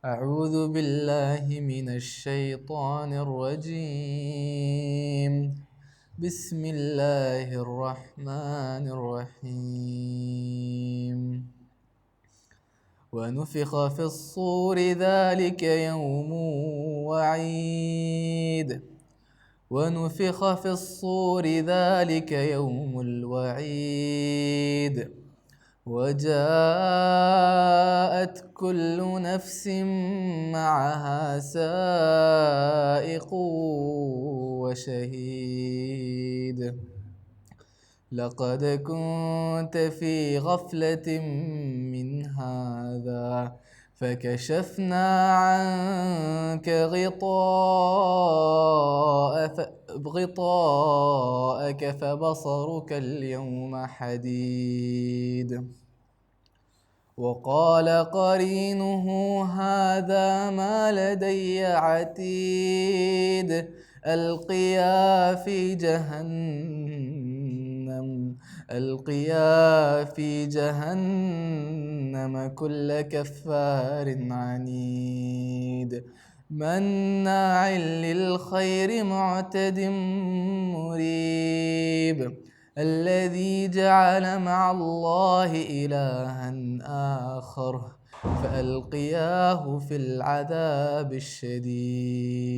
أعوذ بالله من الشيطان الرجيم. بسم الله الرحمن الرحيم. ونفخ في الصور ذلك يوم وعيد. ونفخ في الصور ذلك يوم الوعيد. وجاءت كل نفس معها سائق وشهيد. لقد كنت في غفلة من هذا فكشفنا عنك غطاءك فبصرك اليوم حديد. وقال قرينه هذا ما لدي عتيد. ألقيا في جهنم كل كفار عنيد مناع للخير معتد مريب. الذي جعل مع الله إلها آخر فألقياه في العذاب الشديد.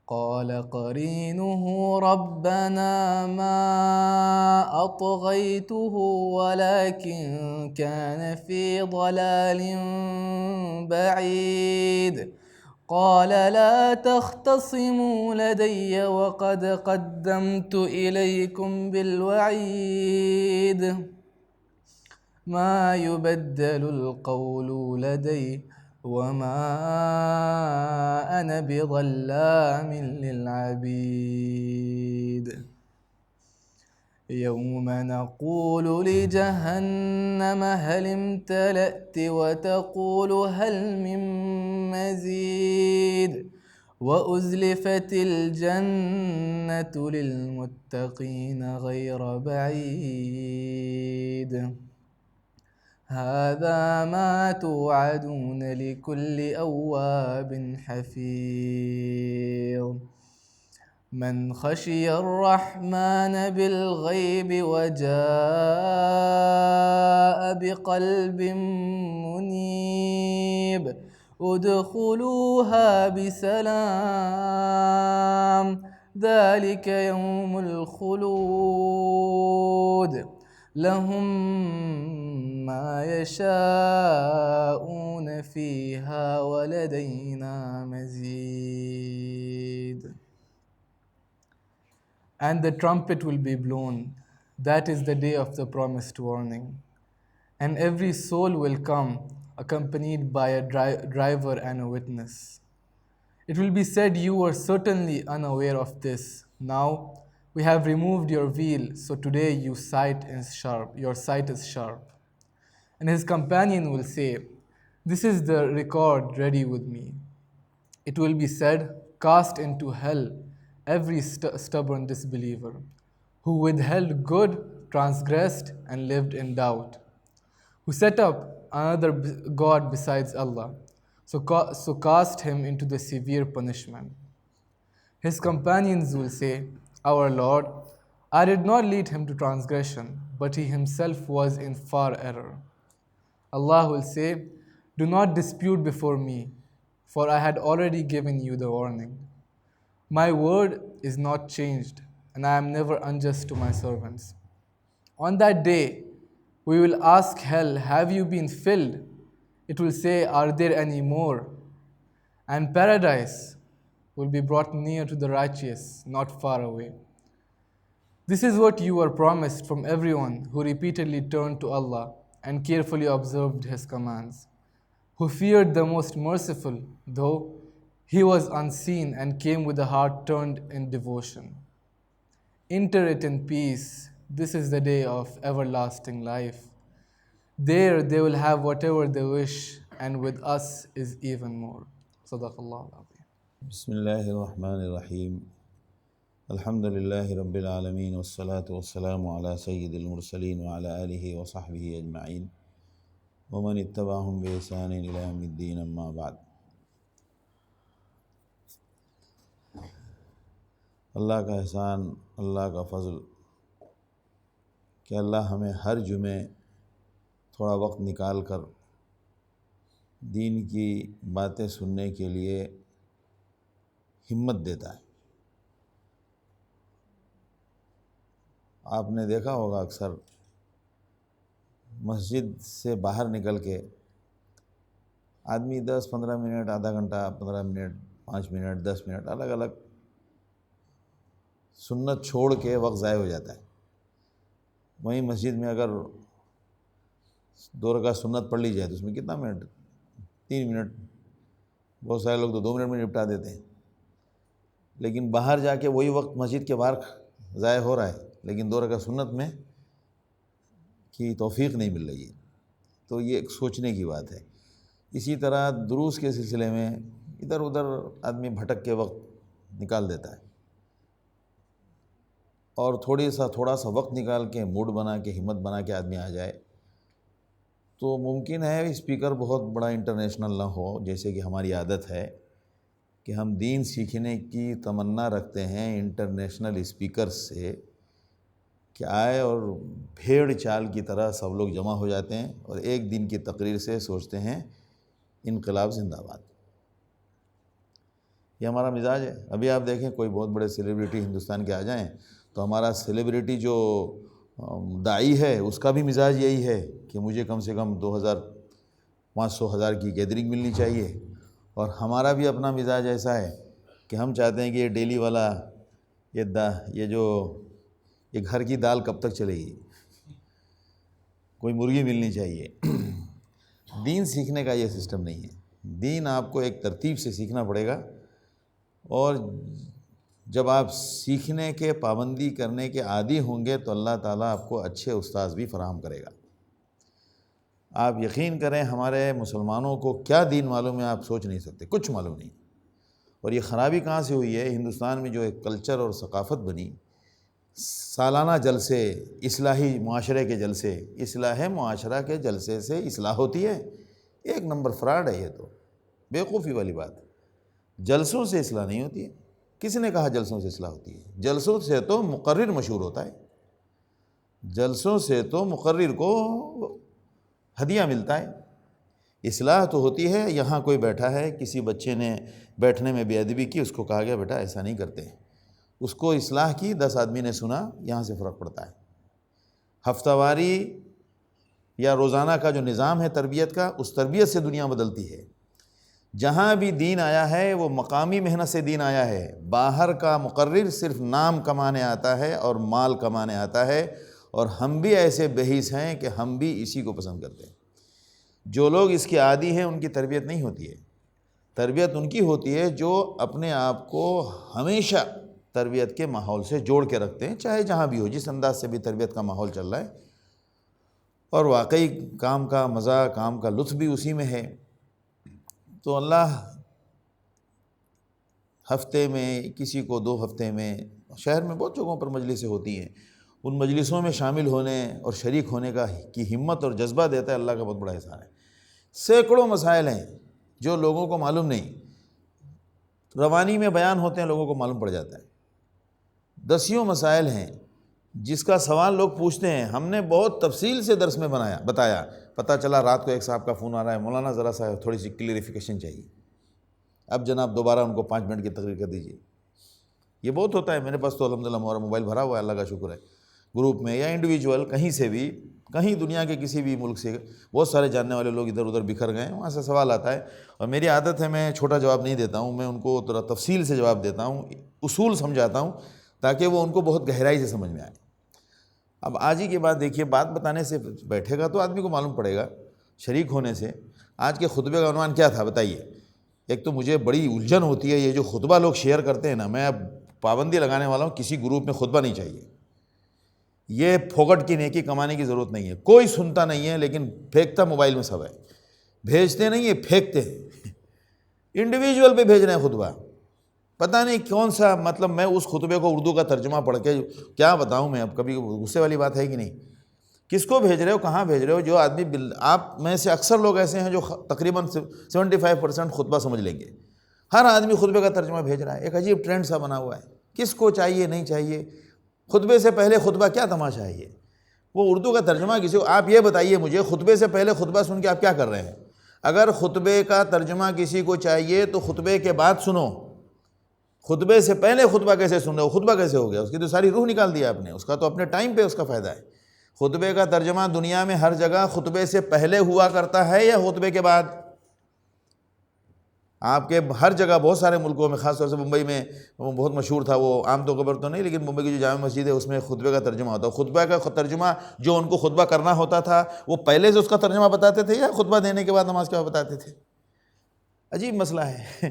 قال قرينه ربنا ما أطغيته ولكن كان في ضلال بعيد. قال لا تختصموا لدي وقد قدمت إليكم بالوعيد. ما يبدل القول لدي وما أنا بظلام للعبيد. يوم نقول لجهنم هل امتلأت وتقول هل من مزيد. وأزلفت الجنة للمتقين غير بعيد. هذا ما توعدون لكل أواب حفيظ. من خشي الرحمن بالغيب وجاء بقلب منيب. ادخلوها بسلام ذلك يوم الخلود. لهم ما يشاءون فيها ولدينا مزيد. And the trumpet will be blown. That is the day of the promised warning. And every soul will come, accompanied by a driver and a witness. It will be said, you were certainly unaware of this. Now we have removed your veil, so today your sight is sharp. And his companion will say, this is the record ready with me. It will be said, cast into hell every stubborn disbeliever, who withheld good, transgressed, and lived in doubt, who set up another God besides Allah, so cast him into the severe punishment. His companions will say, our Lord, I did not lead him to transgression, but he himself was in far error. Allah will say, do not dispute before me, for I had already given you the warning. My word is not changed, and I am never unjust to my servants. On that day, we will ask hell, have you been filled? It will say, are there any more? And paradise will be brought near to the righteous, not far away. This is what you were promised from everyone who repeatedly turned to Allah and carefully observed His commands, who feared the Most Merciful, though He was unseen and came with a heart turned in devotion. Enter it in peace. This is the day of everlasting life. There they will have whatever they wish, and with us is even more. Sadaqallah al-Azim. بسم الله الرحمن الرحيم. الحمد لله رب العالمين والصلاة والسلام على سيد المرسلين وعلى آله وصحبه أجمعين. ومن اتبعهم بإحسان إلى يوم الدين أما بعد۔ اللہ کا احسان، اللہ کا فضل کہ اللہ ہمیں ہر جمعے تھوڑا وقت نکال کر دین کی باتیں سننے کے لیے ہمت دیتا ہے۔ آپ نے دیکھا ہوگا اکثر مسجد سے باہر نکل کے آدمی 10-15 منٹ، آدھا گھنٹہ، 15 منٹ، 5 منٹ، 10 منٹ الگ الگ سنت چھوڑ کے وقت ضائع ہو جاتا ہے۔ وہیں مسجد میں اگر 2 رکعت سنت پڑھ لی جائے تو اس میں کتنا منٹ؟ 3 منٹ۔ بہت سارے لوگ تو 2 منٹ میں نپٹا دیتے ہیں، لیکن باہر جا کے وہی وقت مسجد کے باہر ضائع ہو رہا ہے، لیکن 2 رکعت سنت میں کی توفیق نہیں مل رہی ہے۔ تو یہ ایک سوچنے کی بات ہے۔ اسی طرح دروس کے سلسلے میں ادھر ادھر آدمی بھٹک کے وقت نکال دیتا ہے، اور تھوڑا سا وقت نکال کے موڈ بنا کے، ہمت بنا کے آدمی آ جائے تو ممکن ہے اسپیکر بہت بڑا انٹرنیشنل نہ ہو، جیسے کہ ہماری عادت ہے کہ ہم دین سیکھنے کی تمنا رکھتے ہیں انٹرنیشنل اسپیکر سے کہ آئے اور بھیڑ چال کی طرح سب لوگ جمع ہو جاتے ہیں اور ایک دن کی تقریر سے سوچتے ہیں انقلاب زندہ باد۔ یہ ہمارا مزاج ہے۔ ابھی آپ دیکھیں کوئی بہت بڑے سیلیبریٹی ہندوستان کے آ جائیں تو ہمارا سیلیبریٹی جو داعی ہے اس کا بھی مزاج یہی ہے کہ مجھے کم سے کم 2,000-500,000 کی گیدرنگ ملنی چاہیے، اور ہمارا بھی اپنا مزاج ایسا ہے کہ ہم چاہتے ہیں کہ یہ ڈیلی والا یہ گھر کی دال کب تک چلے گی، کوئی مرغی ملنی چاہیے۔ دین سیکھنے کا یہ سسٹم نہیں ہے۔ دین آپ کو ایک ترتیب سے سیکھنا پڑے گا، اور جب آپ سیکھنے کے، پابندی کرنے کے عادی ہوں گے تو اللہ تعالیٰ آپ کو اچھے استاذ بھی فراہم کرے گا۔ آپ یقین کریں ہمارے مسلمانوں کو کیا دین معلوم ہے آپ سوچ نہیں سکتے، کچھ معلوم نہیں۔ اور یہ خرابی کہاں سے ہوئی ہے؟ ہندوستان میں جو ایک کلچر اور ثقافت بنی، سالانہ جلسے، اصلاحی معاشرے کے جلسے، اصلاح معاشرہ کے جلسے سے اصلاح ہوتی ہے؟ ایک نمبر فراڈ ہے یہ تو، بیوقوفی والی بات۔ جلسوں سے اصلاح نہیں ہوتی ہے۔ کس نے کہا جلسوں سے اصلاح ہوتی ہے؟ جلسوں سے تو مقرر مشہور ہوتا ہے، جلسوں سے تو مقرر کو ہدیہ ملتا ہے۔ اصلاح تو ہوتی ہے یہاں کوئی بیٹھا ہے، کسی بچے نے بیٹھنے میں بے ادبی کی، اس کو کہا گیا بیٹا ایسا نہیں کرتے، اس کو اصلاح کی، 10 آدمی نے سنا، یہاں سے فرق پڑتا ہے۔ ہفتہ واری یا روزانہ کا جو نظام ہے تربیت کا، اس تربیت سے دنیا بدلتی ہے۔ جہاں بھی دین آیا ہے وہ مقامی محنت سے دین آیا ہے۔ باہر کا مقرر صرف نام کمانے آتا ہے اور مال کمانے آتا ہے، اور ہم بھی ایسے بحیث ہیں کہ ہم بھی اسی کو پسند کرتے ہیں۔ جو لوگ اس کے عادی ہیں ان کی تربیت نہیں ہوتی ہے۔ تربیت ان کی ہوتی ہے جو اپنے آپ کو ہمیشہ تربیت کے ماحول سے جوڑ کے رکھتے ہیں، چاہے جہاں بھی ہو، جس انداز سے بھی تربیت کا ماحول چل رہا ہے، اور واقعی کام کا مزہ، کام کا لطف بھی اسی میں ہے۔ تو اللہ ہفتے میں، کسی کو 2 ہفتے میں، شہر میں بہت جگہوں پر مجلسیں ہوتی ہیں، ان مجلسوں میں شامل ہونے اور شریک ہونے کی ہمت اور جذبہ دیتا ہے اللہ کا بہت بڑا احسان ہے۔ سینکڑوں مسائل ہیں جو لوگوں کو معلوم نہیں، روانی میں بیان ہوتے ہیں، لوگوں کو معلوم پڑ جاتا ہے۔ 10 مسائل ہیں جس کا سوال لوگ پوچھتے ہیں، ہم نے بہت تفصیل سے درس میں بتایا، پتہ چلا رات کو ایک صاحب کا فون آ رہا ہے، مولانا ذرا سا تھوڑی سی کلیریفیکیشن چاہیے، اب جناب دوبارہ ان کو 5 منٹ کی تقریر کر دیجیے۔ یہ بہت ہوتا ہے، میرے پاس تو الحمدللہ ہمارا موبائل بھرا ہوا ہے، اللہ کا شکر ہے، گروپ میں یا انڈیویجول کہیں سے بھی، کہیں دنیا کے کسی بھی ملک سے بہت سارے جاننے والے لوگ ادھر ادھر بکھر گئے ہیں، وہاں سے سوال آتا ہے، اور میری عادت ہے میں چھوٹا جواب نہیں دیتا ہوں، میں ان کو تھوڑا تفصیل سے جواب دیتا ہوں، اصول سمجھاتا ہوں تاکہ وہ ان کو بہت گہرائی سے سمجھ میں آئے۔ اب آج ہی کے بعد دیکھیے، بات بتانے سے بیٹھے گا تو آدمی کو معلوم پڑے گا، شریک ہونے سے۔ آج کے خطبے کا عنوان کیا تھا بتائیے؟ ایک تو مجھے بڑی الجھن ہوتی ہے یہ جو خطبہ لوگ شیئر کرتے ہیں نا، میں اب پابندی لگانے والا ہوں، کسی گروپ میں خطبہ نہیں چاہیے۔ یہ پھوکٹ کی نیکی کمانے کی ضرورت نہیں ہے، کوئی سنتا نہیں ہے لیکن پھینکتا موبائل میں سب ہے، بھیجتے نہیں ہیں، پھینکتے ہیں، انڈیویجول پہ بھیج رہے ہیں خطبہ، پتہ نہیں کون سا، میں اس خطبے کو اردو کا ترجمہ پڑھ کے کیا بتاؤں میں، اب کبھی غصے والی بات ہے کہ نہیں، کس کو بھیج رہے ہو, کہاں بھیج رہے ہو. جو آدمی آپ میں سے اکثر لوگ ایسے ہیں جو تقریباً 75% خطبہ سمجھ لیں گے. ہر آدمی خطبے کا ترجمہ بھیج رہا ہے. ایک عجیب ٹرینڈ سا بنا ہوا ہے. کس کو چاہیے نہیں چاہیے. خطبے سے پہلے خطبہ کیا تماشا ہے یہ. وہ اردو کا ترجمہ کسی کو, آپ یہ بتائیے مجھے خطبے سے پہلے خطبہ سن کے آپ کیا کر رہے ہیں. اگر خطبے کا ترجمہ کسی کو چاہیے تو خطبے کے بعد سنو. خطبے سے پہلے خطبہ کیسے سن رہے ہو, خطبہ کیسے ہو گیا, اس کی تو ساری روح نکال دیا آپ نے. اس کا تو اپنے ٹائم پہ اس کا فائدہ ہے. خطبے کا ترجمہ دنیا میں ہر جگہ خطبے سے پہلے ہوا کرتا ہے یا خطبے کے بعد. آپ کے ہر جگہ بہت سارے ملکوں میں, خاص طور سے ممبئی میں وہ بہت مشہور تھا, وہ عام طور پر تو نہیں لیکن ممبئی کی جو جامع مسجد ہے اس میں خطبے کا ترجمہ ہوتا ہے. خطبہ کا ترجمہ جو ان کو خطبہ کرنا ہوتا تھا وہ پہلے سے اس کا ترجمہ بتاتے تھے یا خطبہ دینے کے بعد نماز کے بعد بتاتے تھے. عجیب مسئلہ ہے.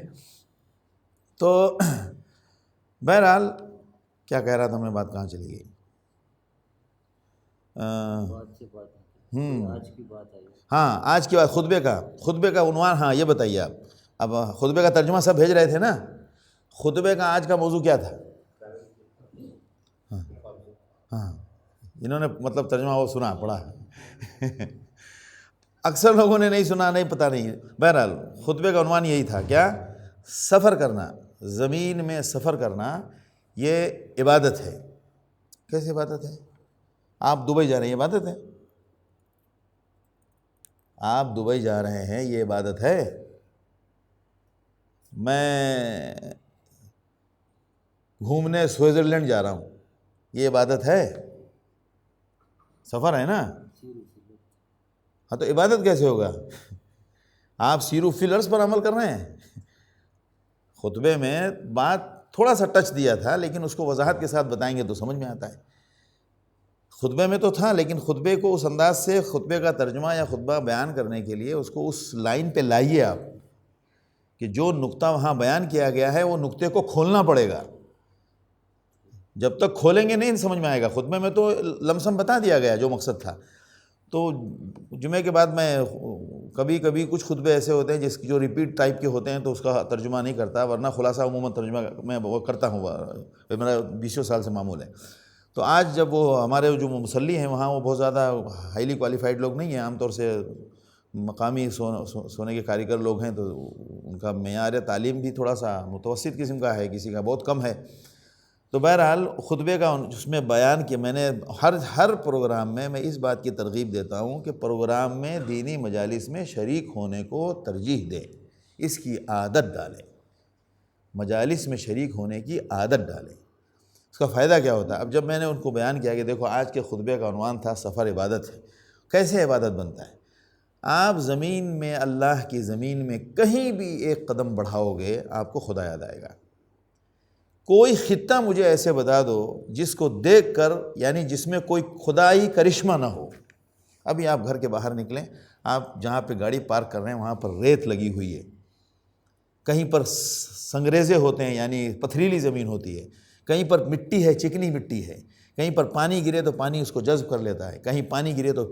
تو بہرحال کیا کہہ رہا تھا میں, بات کہاں چلی گئی. ہاں آج کی بات خطبے کا عنوان, ہاں یہ بتائیے آپ. اب خطبے کا ترجمہ سب بھیج رہے تھے نا. خطبے کا آج کا موضوع کیا تھا. ہاں انہوں نے مطلب ترجمہ وہ سنا پڑھا. اکثر لوگوں نے نہیں سنا, نہیں پتہ نہیں. بہرحال خطبے کا عنوان یہی تھا, کیا, سفر کرنا, زمین میں سفر کرنا یہ عبادت ہے. کیسے عبادت ہے. آپ دبئی جا رہے ہیں, یہ عبادت ہے. آپ دبئی جا رہے ہیں, یہ عبادت ہے. میں گھومنے سوئٹزرلینڈ جا رہا ہوں, یہ عبادت ہے. سفر ہے نا. ہاں تو عبادت کیسے ہوگا. آپ سیرو فلرز پر عمل کر رہے ہیں. خطبے میں بات تھوڑا سا ٹچ دیا تھا لیکن اس کو وضاحت کے ساتھ بتائیں گے تو سمجھ میں آتا ہے. خطبے میں تو تھا لیکن خطبے کو اس انداز سے, خطبے کا ترجمہ یا خطبہ بیان کرنے کے لیے اس کو اس لائن پہ لائیے آپ کہ جو نقطہ وہاں بیان کیا گیا ہے وہ نقطے کو کھولنا پڑے گا. جب تک کھولیں گے نہیں سمجھ میں آئے گا. خطبے میں تو لمسم بتا دیا گیا جو مقصد تھا. تو جمعے کے بعد میں کبھی کبھی کچھ خطبے ایسے ہوتے ہیں جس کی جو ریپیٹ ٹائپ کے ہوتے ہیں تو اس کا ترجمہ نہیں کرتا, ورنہ خلاصہ عموماً ترجمہ میں وہ کرتا ہوں, میرا 20 سال سے معمول ہے. تو آج جب وہ ہمارے جو مصلی ہیں وہاں وہ بہت زیادہ ہائیلی کوالیفائڈ لوگ نہیں ہیں, عام طور سے مقامی سونے کے کاریگر لوگ ہیں, تو ان کا معیار تعلیم بھی تھوڑا سا متوسط قسم کا ہے, کسی کا بہت کم ہے. تو بہرحال خطبے کا اس میں بیان کہ میں نے ہر پروگرام میں اس بات کی ترغیب دیتا ہوں کہ پروگرام میں دینی مجالس میں شریک ہونے کو ترجیح دیں, اس کی عادت ڈالیں. مجالس میں شریک ہونے کی عادت ڈالیں. اس کا فائدہ کیا ہوتا ہے. اب جب میں نے ان کو بیان کیا کہ دیکھو آج کے خطبے کا عنوان تھا سفر عبادت ہے, کیسے عبادت بنتا ہے. آپ زمین میں, اللہ کی زمین میں کہیں بھی ایک قدم بڑھاؤ گے آپ کو خدا یاد آئے گا. کوئی خطہ مجھے ایسے بتا دو جس کو دیکھ کر, یعنی جس میں کوئی خدائی کرشمہ نہ ہو. ابھی آپ گھر کے باہر نکلیں, آپ جہاں پہ گاڑی پارک کر رہے ہیں وہاں پر ریت لگی ہوئی ہے, کہیں پر سنگریزے ہوتے ہیں یعنی پتھریلی زمین ہوتی ہے, کہیں پر مٹی ہے, چکنی مٹی ہے, کہیں پر پانی گرے تو پانی اس کو جذب کر لیتا ہے, کہیں پانی گرے تو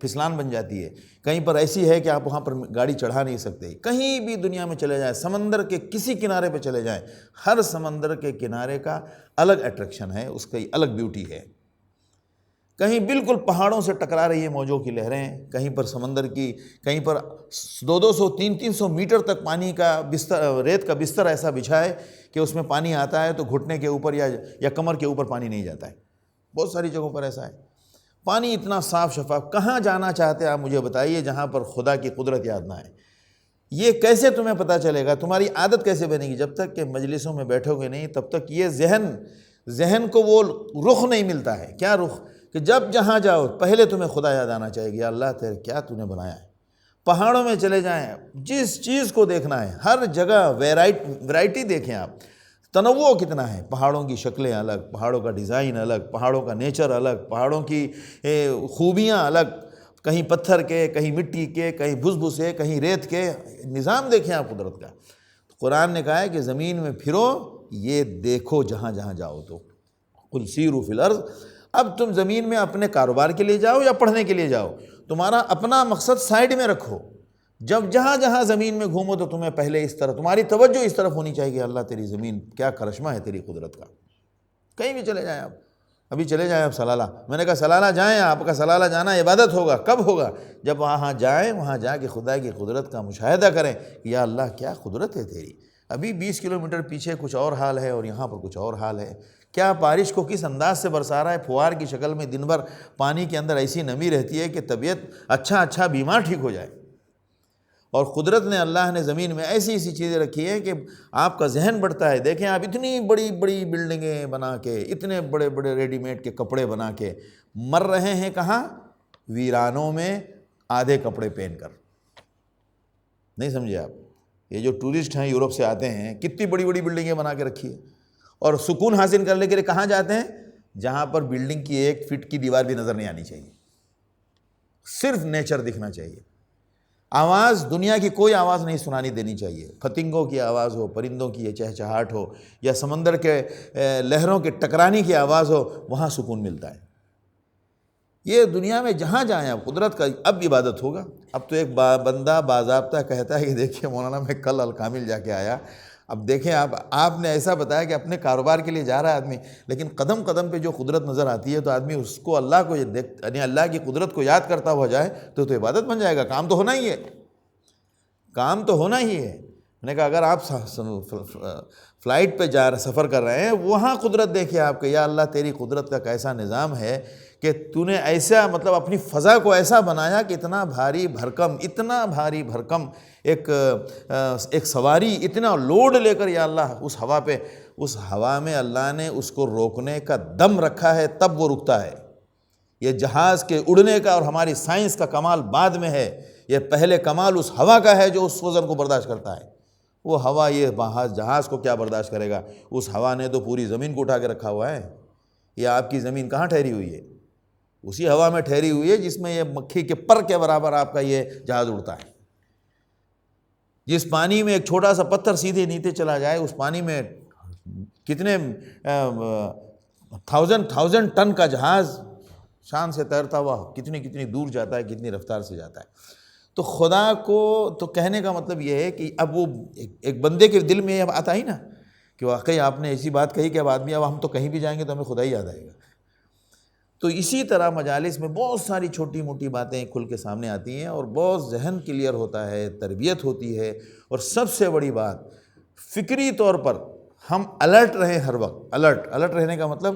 پھسلان بن جاتی ہے, کہیں پر ایسی ہے کہ آپ وہاں پر گاڑی چڑھا نہیں سکتے. کہیں بھی دنیا میں چلے جائیں, سمندر کے کسی کنارے پہ چلے جائیں, ہر سمندر کے کنارے کا الگ اٹریکشن ہے, اس کی الگ بیوٹی ہے. کہیں بالکل پہاڑوں سے ٹکرا رہی ہے موجوں کی لہریں, کہیں پر سمندر کی, کہیں پر 200 300 میٹر تک پانی کا بستر, ریت کا بستر ایسا بچھا ہے کہ اس میں پانی آتا ہے تو گھٹنے کے اوپر یا کمر کے اوپر پانی نہیں جاتا ہے. بہت ساری جگہوں پر ایسا ہے. پانی اتنا صاف شفاف. کہاں جانا چاہتے ہیں آپ مجھے بتائیے جہاں پر خدا کی قدرت یاد نہ آئے. یہ کیسے تمہیں پتہ چلے گا, تمہاری عادت کیسے بنے گی. جب تک کہ مجلسوں میں بیٹھو گے نہیں تب تک یہ ذہن کو وہ رخ نہیں ملتا ہے. کیا رخ, کہ جب جہاں جاؤ پہلے تمہیں خدا یاد آنا چاہیے کہ اللہ تیرے کیا تو نے بنایا ہے. پہاڑوں میں چلے جائیں, جس چیز کو دیکھنا ہے ہر جگہ ویرائٹی دیکھیں آپ, تنوع کتنا ہے. پہاڑوں کی شکلیں الگ, پہاڑوں کا ڈیزائن الگ, پہاڑوں کا نیچر الگ, پہاڑوں کی خوبیاں الگ, کہیں پتھر کے, کہیں مٹی کے, کہیں بھسے, کہیں ریت کے. نظام دیکھیں آپ قدرت کا. قرآن نے کہا ہے کہ زمین میں پھرو, یہ دیکھو جہاں جہاں جاؤ تو. قل سیروا فی الارض. اب تم زمین میں اپنے کاروبار کے لیے جاؤ یا پڑھنے کے لیے جاؤ, تمہارا اپنا مقصد سائیڈ میں رکھو. جب جہاں جہاں زمین میں گھومو تو تمہیں پہلے اس طرح, تمہاری توجہ اس طرف ہونی چاہیے کہ اللہ تیری زمین کیا کرشمہ ہے تیری قدرت کا. کہیں بھی چلے جائیں آپ, ابھی چلے جائیں آپ سلالہ. میں نے کہا سلالہ جائیں, آپ کا سلالہ جانا عبادت ہوگا. کب ہوگا؟ جب وہاں جائیں, وہاں جا کے خدا کی قدرت کا مشاہدہ کریں. یا اللہ کیا قدرت ہے تیری. ابھی 20 کلومیٹر پیچھے کچھ اور حال ہے اور یہاں پر کچھ اور حال ہے. کیا بارش کو کس انداز سے برسا رہا ہے, پھوار کی شکل میں دن بھر پانی کے اندر ایسی نمی رہتی ہے کہ طبیعت اچھا بیمار ٹھیک ہو جائے. اور قدرت نے, اللہ نے زمین میں ایسی چیزیں رکھی ہیں کہ آپ کا ذہن بڑھتا ہے. دیکھیں آپ اتنی بڑی بلڈنگیں بنا کے, اتنے بڑے ریڈی میڈ کے کپڑے بنا کے مر رہے ہیں کہاں؟ ویرانوں میں آدھے کپڑے پہن کر. نہیں سمجھے آپ؟ یہ جو ٹورسٹ ہیں یورپ سے آتے ہیں, کتنی بڑی بلڈنگیں بنا کے رکھی ہے, اور سکون حاصل کرنے کے لیے کہاں جاتے ہیں؟ جہاں پر بلڈنگ کی 1 فٹ کی دیوار بھی نظر نہیں آنی چاہیے, صرف نیچر دکھنا چاہیے. آواز, دنیا کی کوئی آواز نہیں سنانی دینی چاہیے. پتنگوں کی آواز ہو, پرندوں کی یہ چہچہاٹ ہو, یا سمندر کے لہروں کے ٹکرانے کی آواز ہو, وہاں سکون ملتا ہے. یہ دنیا میں جہاں جائیں آپ, قدرت کا اب عبادت ہوگا. اب تو ایک بندہ باضابطہ کہتا ہے کہ دیکھیے مولانا میں کل الکامل جا کے آیا. اب دیکھیں آپ نے ایسا بتایا کہ اپنے کاروبار کے لیے جا رہا ہے آدمی, لیکن قدم قدم پہ جو قدرت نظر آتی ہے تو آدمی اس کو, اللہ کو یعنی اللہ کی قدرت کو یاد کرتا ہوا جائے تو عبادت بن جائے گا. کام تو ہونا ہی ہے, کام تو ہونا ہی ہے. میں نے کہا اگر آپ فلائٹ پہ سفر کر رہے ہیں, وہاں قدرت دیکھیے آپ کہ یا اللہ تیری قدرت کا کیسا نظام ہے کہ تو نے ایسا مطلب اپنی فضا کو ایسا بنایا کہ اتنا بھاری بھرکم ایک سواری اتنا لوڈ لے کر یا اللہ اس ہوا میں اللہ نے اس کو روکنے کا دم رکھا ہے, تب وہ رکتا ہے. یہ جہاز کے اڑنے کا اور ہماری سائنس کا کمال بعد میں ہے. یہ پہلے کمال اس ہوا کا ہے جو اس وزن کو برداشت کرتا ہے. وہ ہوا یہ جہاز کو کیا برداشت کرے گا؟ اس ہوا نے تو پوری زمین کو اٹھا کے رکھا ہوا ہے. یہ آپ کی زمین کہاں ٹھہری ہوئی ہے؟ اسی ہوا میں ٹھہری ہوئی ہے جس میں یہ مکھی کے پر کے برابر آپ کا یہ جہاز اڑتا ہے. جس پانی میں ایک چھوٹا سا پتھر سیدھے نیچے چلا جائے, اس پانی میں کتنے 1000 ٹن کا جہاز شان سے تیرتا ہوا کتنی دور جاتا ہے, کتنی رفتار سے جاتا ہے. تو خدا کو تو کہنے کا مطلب یہ ہے کہ اب وہ ایک بندے کے دل میں یہ آتا ہی نا کہ واقعی آپ نے ایسی بات کہی کہ اب آدمی, اب ہم تو کہیں بھی جائیں گے تو ہمیں خدا ہی یاد آئے گا. تو اسی طرح مجالس میں بہت ساری چھوٹی موٹی باتیں کھل کے سامنے آتی ہیں اور بہت ذہن کلیئر ہوتا ہے, تربیت ہوتی ہے. اور سب سے بڑی بات, فکری طور پر ہم الرٹ رہیں ہر وقت. الرٹ رہنے کا مطلب,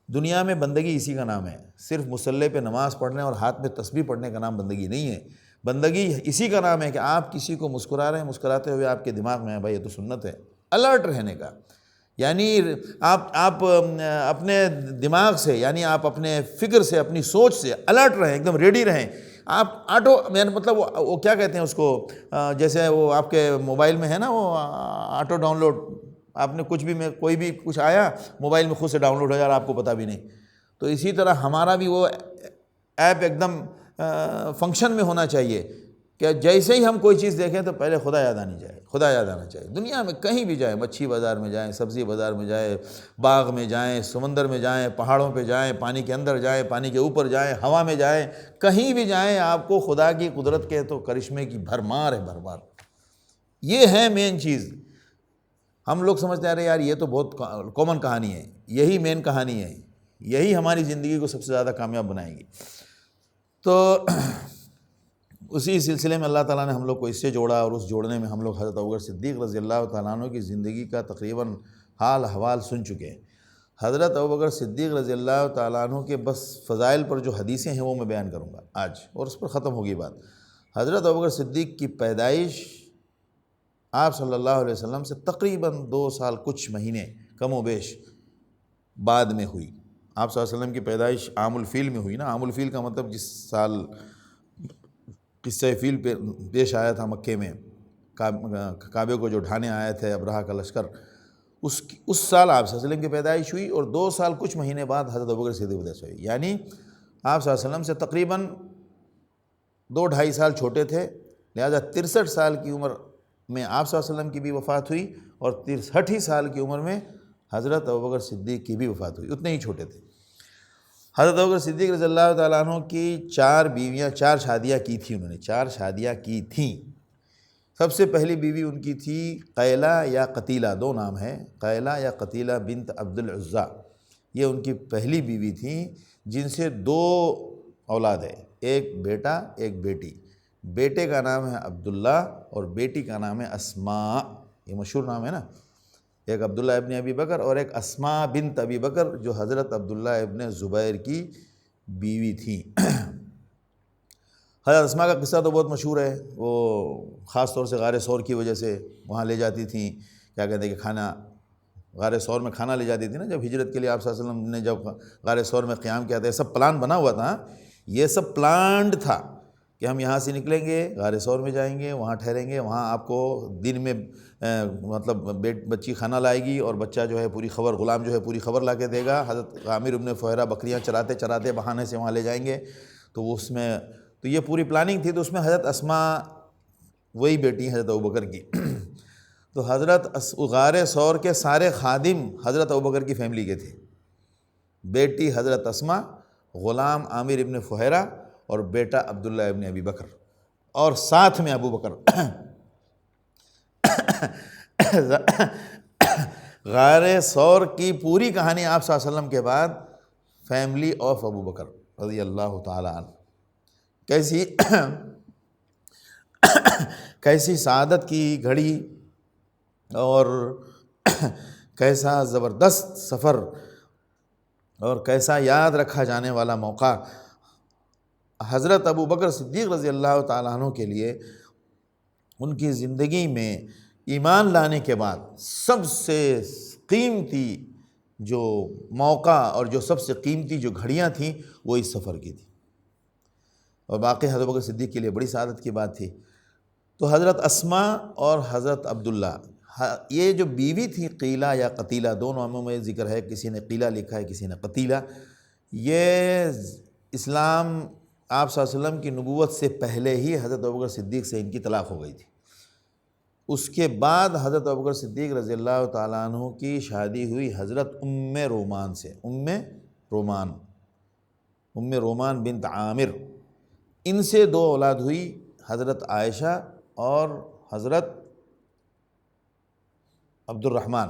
دنیا میں بندگی اسی کا نام ہے. صرف مصلی پہ نماز پڑھنے اور ہاتھ میں تسبیح پڑھنے کا نام بندگی نہیں ہے. بندگی اسی کا نام ہے کہ آپ کسی کو مسکرا رہے ہیں, مسکراتے ہوئے آپ کے دماغ میں ہے بھائی یہ تو سنت ہے. الرٹ رہنے کا یعنی آپ اپنے دماغ سے, یعنی آپ اپنے فکر سے, اپنی سوچ سے الرٹ رہیں, ایک دم ریڈی رہیں. آپ مطلب وہ کیا کہتے ہیں اس کو, جیسے وہ آپ کے موبائل میں ہے نا وہ آٹو ڈاؤن لوڈ, آپ نے کچھ بھی میں کوئی بھی کچھ آیا موبائل میں خود سے ڈاؤن لوڈ ہو جا رہا, آپ کو پتہ بھی نہیں. تو اسی طرح ہمارا بھی وہ ایپ ایک دم فنکشن میں ہونا چاہیے کہ جیسے ہی ہم کوئی چیز دیکھیں تو پہلے خدا یاد آنا چاہیے. دنیا میں کہیں بھی جائیں, مچھی بازار میں جائیں, سبزی بازار میں جائیں, باغ میں جائیں, سمندر میں جائیں, پہاڑوں پہ جائیں, پانی کے اندر جائیں, پانی کے اوپر جائیں, ہوا میں جائیں, کہیں بھی جائیں, آپ کو خدا کی قدرت کے تو کرشمے کی بھرمار ہے, بھرمار. یہ ہے مین چیز. ہم لوگ سمجھتے ہیں یار یہ تو بہت کامن کہانی ہے, یہی مین کہانی ہے, یہی ہماری زندگی کو سب سے زیادہ کامیاب بنائے گی. تو اسی سلسلے میں اللہ تعالیٰ نے ہم لوگ کو اس سے جوڑا, اور اس جوڑنے میں ہم لوگ حضرت ابوبکر صدیق رضی اللہ تعالیٰ عنہ کی زندگی کا تقریباً حال احوال سن چکے ہیں. حضرت ابوبکر صدیق رضی اللہ تعالیٰ عنہ کے بس فضائل پر جو حدیثیں ہیں وہ میں بیان کروں گا آج, اور اس پر ختم ہوگی بات. حضرت ابوبکر صدیق کی پیدائش آپ صلی اللہ علیہ وسلم سے تقریباً 2 سال کچھ مہینے کم و بیش بعد میں ہوئی. آپ صلی اللہ علیہ وسلم کی پیدائش عام الفیل میں ہوئی نا. عام الفیل کا مطلب جس سال قصہ فیل پیش آیا تھا مکے میں, کعبے کو جو ڈھانے آئے تھے ابرہہ کا لشکر, اس سال آپ صلی اللہ علیہ وسلم کی پیدائش ہوئی, اور 2 سال کچھ مہینے بعد حضرت ابوبکر صدیق کی پیدائش ہوئی. یعنی آپ صلی اللہ علیہ وسلم سے تقریباً 2-2.5 سال چھوٹے تھے, لہذا 63 سال کی عمر میں آپ صلی اللہ علیہ وسلم کی بھی وفات ہوئی, اور 63 سال کی عمر میں حضرت ابوبکر صدیق کی بھی وفات ہوئی. اتنے ہی چھوٹے تھے. حضرت ابوبکر صدیق رضی اللہ تعالیٰ عنہ کی 4 بیویاں, 4 شادیاں کی تھیں. انہوں نے 4 شادیاں کی تھیں. سب سے پہلی بیوی ان کی تھی قیلہ یا قتیلہ, 2 نام ہیں, قیلہ یا قتیلہ بنت عبد العزیٰ. یہ ان کی پہلی بیوی تھیں جن سے 2 اولاد ہے، ایک بیٹا ایک بیٹی۔ بیٹے کا نام ہے عبداللہ اور بیٹی کا نام ہے اسماء، یہ مشہور نام ہے نا، ایک عبداللہ ابن ابی بکر اور ایک اسماء بنت ابی بکر جو حضرت عبداللہ ابن زبیر کی بیوی تھیں۔ حضرت اسماء کا قصہ تو بہت مشہور ہے، وہ خاص طور سے غار ثور کی وجہ سے وہاں لے جاتی تھیں، کیا کہتے ہیں کہ کھانا، غار ثور میں کھانا لے جاتی تھی نا، جب ہجرت کے لیے آپ صلی اللہ علیہ وسلم نے جب غار ثور میں قیام کیا تھا، یہ سب پلان بنا ہوا تھا، یہ سب پلانڈ تھا کہ ہم یہاں سے نکلیں گے، غار ثور میں جائیں گے، وہاں ٹھہریں گے، وہاں آپ کو دن میں مطلب بچی کھانا لائے گی اور بچہ جو ہے پوری خبر، غلام جو ہے پوری خبر لا کے دے گا۔ حضرت عامر ابن فہرہ بکریاں چراتے چراتے بہانے سے وہاں لے جائیں گے، تو اس میں تو یہ پوری پلاننگ تھی، تو اس میں حضرت اسماء وہی بیٹی حضرت ابوبکر کی۔ تو حضرت غار ثور کے سارے خادم حضرت ابوبکر کی فیملی کے تھے، بیٹی حضرت اسماء، غلام عامر ابن فہرہ اور بیٹا عبداللہ ابن ابی بکر، اور ساتھ میں ابو بکر۔ غار ثور کی پوری کہانی آپ صلی اللہ علیہ وسلم کے بعد فیملی آف ابو بکر رضی اللہ تعالی عنہ، کیسی سعادت کی گھڑی اور کیسا زبردست سفر اور کیسا یاد رکھا جانے والا موقع حضرت ابو بکر صدیق رضی اللہ تعالیٰ عنہ کے لیے۔ ان کی زندگی میں ایمان لانے کے بعد سب سے قیمتی جو موقع اور جو سب سے قیمتی جو گھڑیاں تھیں وہ اس سفر کی تھی، اور باقی حضرت ابوبکر صدیق کے لیے بڑی سعادت کی بات تھی۔ تو حضرت اسماء اور حضرت عبداللہ، یہ جو بیوی تھی قیلہ یا قتیلہ، دونوں ناموں میں ذکر ہے، کسی نے قیلہ لکھا ہے کسی نے قتیلہ، یہ اسلام آپ صلی اللہ علیہ وسلم کی نبوت سے پہلے ہی حضرت ابوبکر صدیق سے ان کی طلاق ہو گئی تھی۔ اس کے بعد حضرت ابوبکر صدیق رضی اللہ تعالیٰ عنہ کی شادی ہوئی حضرت ام رومان سے، ام رومان بنت عامر، ان سے 2 اولاد ہوئی، حضرت عائشہ اور حضرت عبد الرحمن،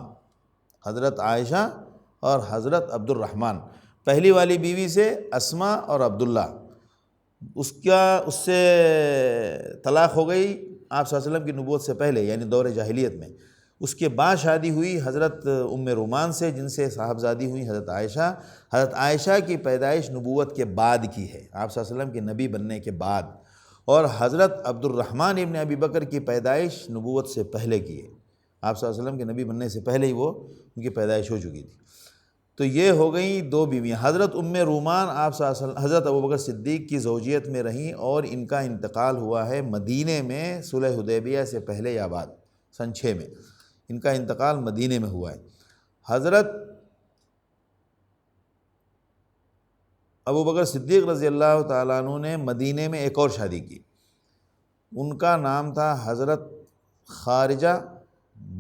حضرت عائشہ اور حضرت عبد الرحمن۔ پہلی والی بیوی سے اسماء اور عبداللہ، اس سے طلاق ہو گئی آپ صلی اللہ علیہ وسلم کی نبوت سے پہلے، یعنی دور جاہلیت میں۔ اس کے بعد شادی ہوئی حضرت ام رومان سے، جن سے صاحبزادی ہوئی حضرت عائشہ۔ حضرت عائشہ کی پیدائش نبوت کے بعد کی ہے، آپ صلی اللہ علیہ وسلم کے نبی بننے کے بعد، اور حضرت عبد الرحمن ابن ابی بکر کی پیدائش نبوت سے پہلے کی ہے، آپ صلی اللہ علیہ وسلم کے نبی بننے سے پہلے ہی ان کی پیدائش ہو چکی تھی۔ تو یہ ہو گئیں 2 بیویاں۔ حضرت ام رومان آپ صلی اللہ علیہ وسلم حضرت ابوبکر صدیق کی زوجیت میں رہیں، اور ان کا انتقال ہوا ہے مدینے میں صلح حدیبیہ سے پہلے یا بعد، سن 6 میں ان کا انتقال مدینے میں ہوا ہے۔ حضرت ابوبکر صدیق رضی اللہ تعالیٰ عنہ نے مدینے میں ایک اور شادی کی، ان کا نام تھا حضرت خارجہ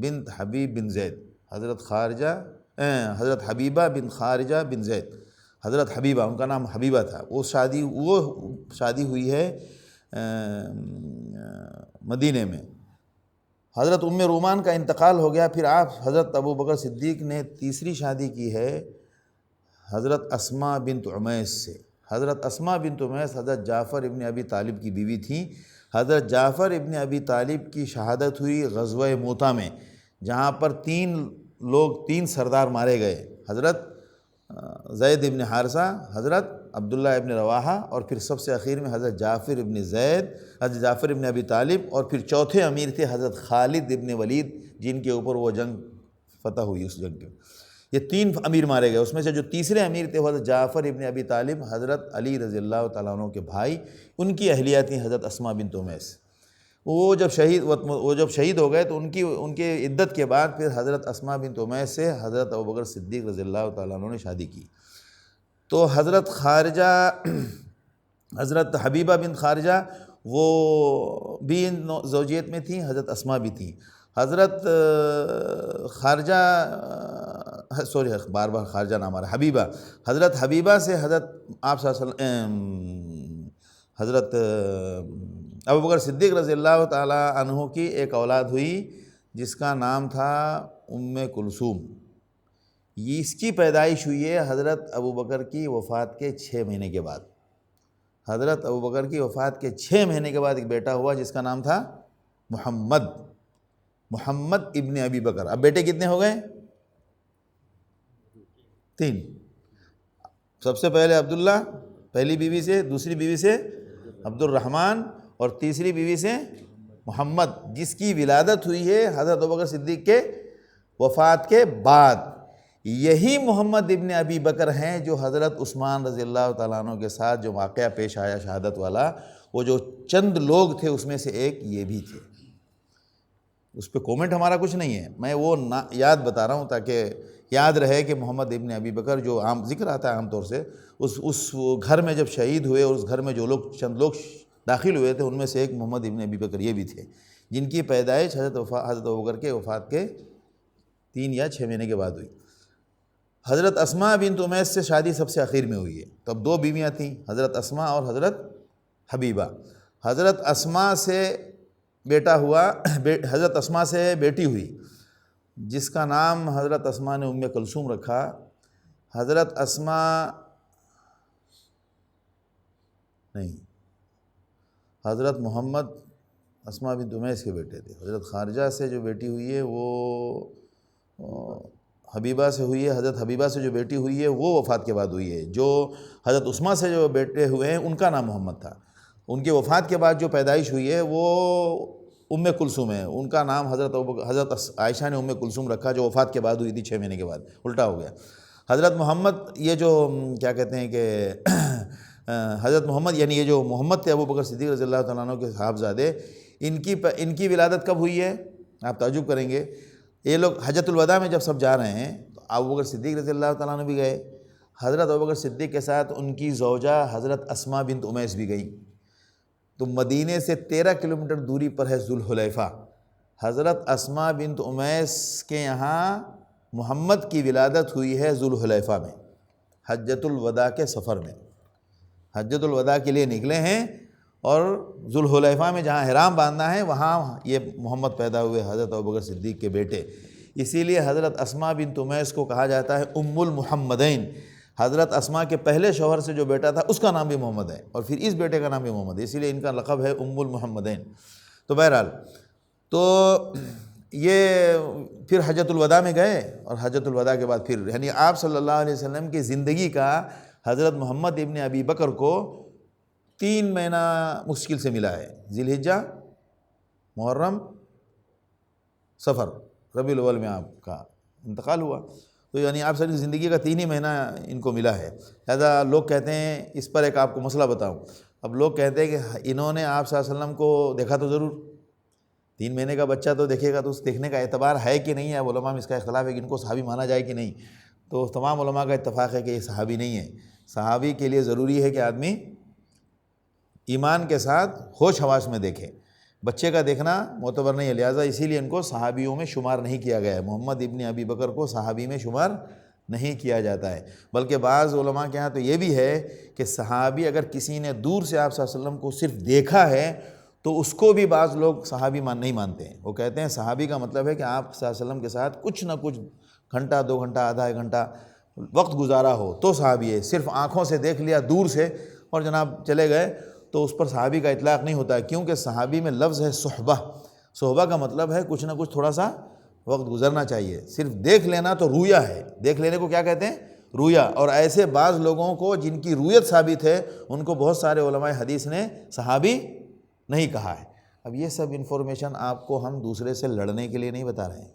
بنت حبیب بن زید، حضرت حبیبہ بن خارجہ بن زید، حضرت حبیبہ، ان کا نام حبیبہ تھا۔ وہ شادی ہوئی ہے مدینے میں۔ حضرت ام رومان کا انتقال ہو گیا، پھر آپ حضرت ابوبکر صدیق نے تیسری شادی کی ہے حضرت اسماء بنت عمیس سے۔ حضرت اسماء بنت عمیس حضرت جعفر ابن ابی طالب کی بیوی تھیں۔ حضرت جعفر ابن ابی طالب کی شہادت ہوئی غزوہ موتہ میں، جہاں پر 3 سردار مارے گئے، حضرت زید ابن حارثہ، حضرت عبداللہ ابن رواحہ، اور پھر سب سے اخیر میں حضرت جعفر ابن ابی طالب، اور پھر چوتھے امیر تھے حضرت خالد ابن ولید، جن کے اوپر وہ جنگ فتح ہوئی۔ اس جنگ کے یہ 3 امیر مارے گئے، اس میں سے جو تیسرے امیر تھے حضرت جعفر ابن ابی طالب، حضرت علی رضی اللہ تعالیٰ عنہ کے بھائی، ان کی اہلیہ تھیں حضرت اسماء بنت عمیس۔ وہ جب شہید ہو گئے تو ان کے عدت کے بعد پھر حضرت اسماء بنت عمیس سے حضرت ابوبکر صدیق رضی اللہ تعالیٰ عنہ نے شادی کی۔ تو حضرت حبیبہ بنت خارجہ وہ بھی زوجیت میں تھیں، حضرت اسماء بھی تھیں۔ حضرت بار خارجہ نام آ رہا ہے، حبیبہ، حضرت حبیبہ سے حضرت آپ صلی اللہ علیہ وسلم حضرت ابوبکر صدیق رضی اللہ تعالیٰ عنہ کی ایک اولاد ہوئی جس کا نام تھا ام کلثوم۔ یہ اس کی پیدائش ہوئی ہے حضرت ابوبکر کی وفات کے 6 مہینے کے بعد. حضرت ابوبکر کی وفات کے 6 مہینے کے بعد ایک بیٹا ہوا جس کا نام تھا محمد ابن ابی بکر. اب بیٹے کتنے ہو گئے؟ 3. سب سے پہلے عبداللہ پہلی بیوی سے، دوسری بیوی سے عبد الرحمن، اور تیسری بیوی سے محمد، جس کی ولادت ہوئی ہے حضرت ابوبکر صدیق کے وفات کے بعد. یہی محمد ابن ابی بکر ہیں جو حضرت عثمان رضی اللہ تعالیٰ عنہ کے ساتھ جو واقعہ پیش آیا شہادت والا، وہ جو چند لوگ تھے اس میں سے ایک یہ بھی تھے. اس پہ کومنٹ ہمارا کچھ نہیں ہے، میں وہ یاد بتا رہا ہوں تاکہ یاد رہے کہ محمد ابن ابی بکر جو عام ذکر آتا ہے عام طور سے، اس گھر میں جب شہید ہوئے اور اس گھر میں جو لوگ چند لوگ داخل ہوئے تھے ان میں سے ایک محمد ابن ابی بکر یہ بھی تھے، جن کی پیدائش حضرت ابوبکر کے وفات کے 3 یا 6 مہینے کے بعد ہوئی. حضرت اسماء بنت امیس سے شادی سب سے آخر میں ہوئی ہے. تو اب 2 بیویاں تھیں، حضرت اسماء اور حضرت حبیبہ. حضرت اسماء سے بیٹا ہوا، حضرت اسماء سے بیٹی ہوئی جس کا نام حضرت اسماء نے کلثوم رکھا. حضرت اسماء نہیں، حضرت محمد اسماء بنت امیس کے بیٹے تھے. حضرت خارجہ سے جو بیٹی ہوئی ہے وہ حبیبہ سے ہوئی ہے. حضرت حبیبہ سے جو بیٹی ہوئی ہے وہ وفات کے بعد ہوئی ہے. جو حضرت اسماء سے جو بیٹے ہوئے ہیں ان کا نام محمد تھا. ان کے وفات کے بعد جو پیدائش ہوئی ہے وہ کلثوم ہے. ان کا نام حضرت عائشہ نے کلثوم رکھا جو وفات کے بعد ہوئی تھی 6 مہینے کے بعد. الٹا ہو گیا. حضرت محمد یہ جو کیا کہتے ہیں کہ حضرت محمد یعنی یہ جو محمد تھے ابوبکر صدیق رضی اللہ تعالیٰ عنہ کے صاحبزادے، ان کی ولادت کب ہوئی ہے؟ آپ تعجب کریں گے. یہ لوگ حجۃ الوداع میں جب سب جا رہے ہیں تو ابوبکر صدیق رضی اللہ تعالیٰ عنہ بھی گئے. حضرت ابوبکر صدیق کے ساتھ ان کی زوجہ حضرت اسماء بنت امیس بھی گئی. تو مدینے سے 13 کلومیٹر دوری پر ہے ذوالحلیفہ. حضرت اسماء بنت امیس کے یہاں محمد کی ولادت ہوئی ہے ذوالحلیفہ میں، حجۃ الوداع کے سفر میں. حجۃ الوداع کے لیے نکلے ہیں اور ذوالحلیفہ میں جہاں احرام باندھنا ہے وہاں یہ محمد پیدا ہوئے، حضرت ابوبکر صدیق کے بیٹے. اسی لیے حضرت اسماء بنت امیس کو کہا جاتا ہے المحمدین. حضرت اسماء کے پہلے شوہر سے جو بیٹا تھا اس کا نام بھی محمد ہے اور پھر اس بیٹے کا نام بھی محمد ہے، اسی لیے ان کا لقب ہے المحمدین. تو بہرحال تو یہ پھر حجۃ الوداع میں گئے اور حجۃ الوداع کے بعد پھر یعنی آپ صلی اللہ علیہ وسلم کی زندگی کا حضرت محمد ابن ابی بکر کو 3 مہینہ مشکل سے ملا ہے. ذی الحجہ، محرم، صفر، ربیع الاول میں آپ کا انتقال ہوا. تو یعنی آپ صلی زندگی کا 3 ہی مہینہ ان کو ملا ہے. لہذا لوگ کہتے ہیں، اس پر ایک آپ کو مسئلہ بتاؤں. اب لوگ کہتے ہیں کہ انہوں نے آپ صلی اللہ علیہ وسلم کو دیکھا تو ضرور، 3 مہینے کا بچہ تو دیکھے گا، تو اس دیکھنے کا اعتبار ہے کہ نہیں ہے؟ اب علماء میں اس کا اختلاف ہے کہ ان کو صحابی مانا جائے کہ نہیں. تو تمام علماء کا اتفاق ہے کہ یہ صحابی نہیں ہے. صحابی کے لیے ضروری ہے کہ آدمی ایمان کے ساتھ ہوش حواس میں دیکھے. بچے کا دیکھنا معتبر نہیں ہے، لہٰذا اسی لیے ان کو صحابیوں میں شمار نہیں کیا گیا ہے. محمد ابن ابی بکر کو صحابی میں شمار نہیں کیا جاتا ہے. بلکہ بعض علماء کے ہاں تو یہ بھی ہے کہ صحابی اگر کسی نے دور سے آپ صلی اللہ علیہ وسلم کو صرف دیکھا ہے تو اس کو بھی بعض لوگ صحابی نہیں مانتے ہیں. وہ کہتے ہیں صحابی کا مطلب ہے کہ آپ صلی اللہ علیہ وسلم کے ساتھ کچھ نہ کچھ گھنٹہ 2 گھنٹہ آدھا 1 گھنٹہ وقت گزارا ہو تو صحابی ہے. صرف آنکھوں سے دیکھ لیا دور سے اور جناب چلے گئے تو اس پر صحابی کا اطلاق نہیں ہوتا ہے، کیونکہ صحابی میں لفظ ہے صحبہ. صحبہ کا مطلب ہے کچھ نہ کچھ تھوڑا سا وقت گزرنا چاہیے. صرف دیکھ لینا تو رویا ہے. دیکھ لینے کو کیا کہتے ہیں؟ رویا. اور ایسے بعض لوگوں کو جن کی رویت ثابت ہے ان کو بہت سارے علماء حدیث نے صحابی نہیں کہا ہے. اب یہ سب انفارمیشن آپ کو ہم دوسرے سے لڑنے کے لیے نہیں بتا رہے ہیں.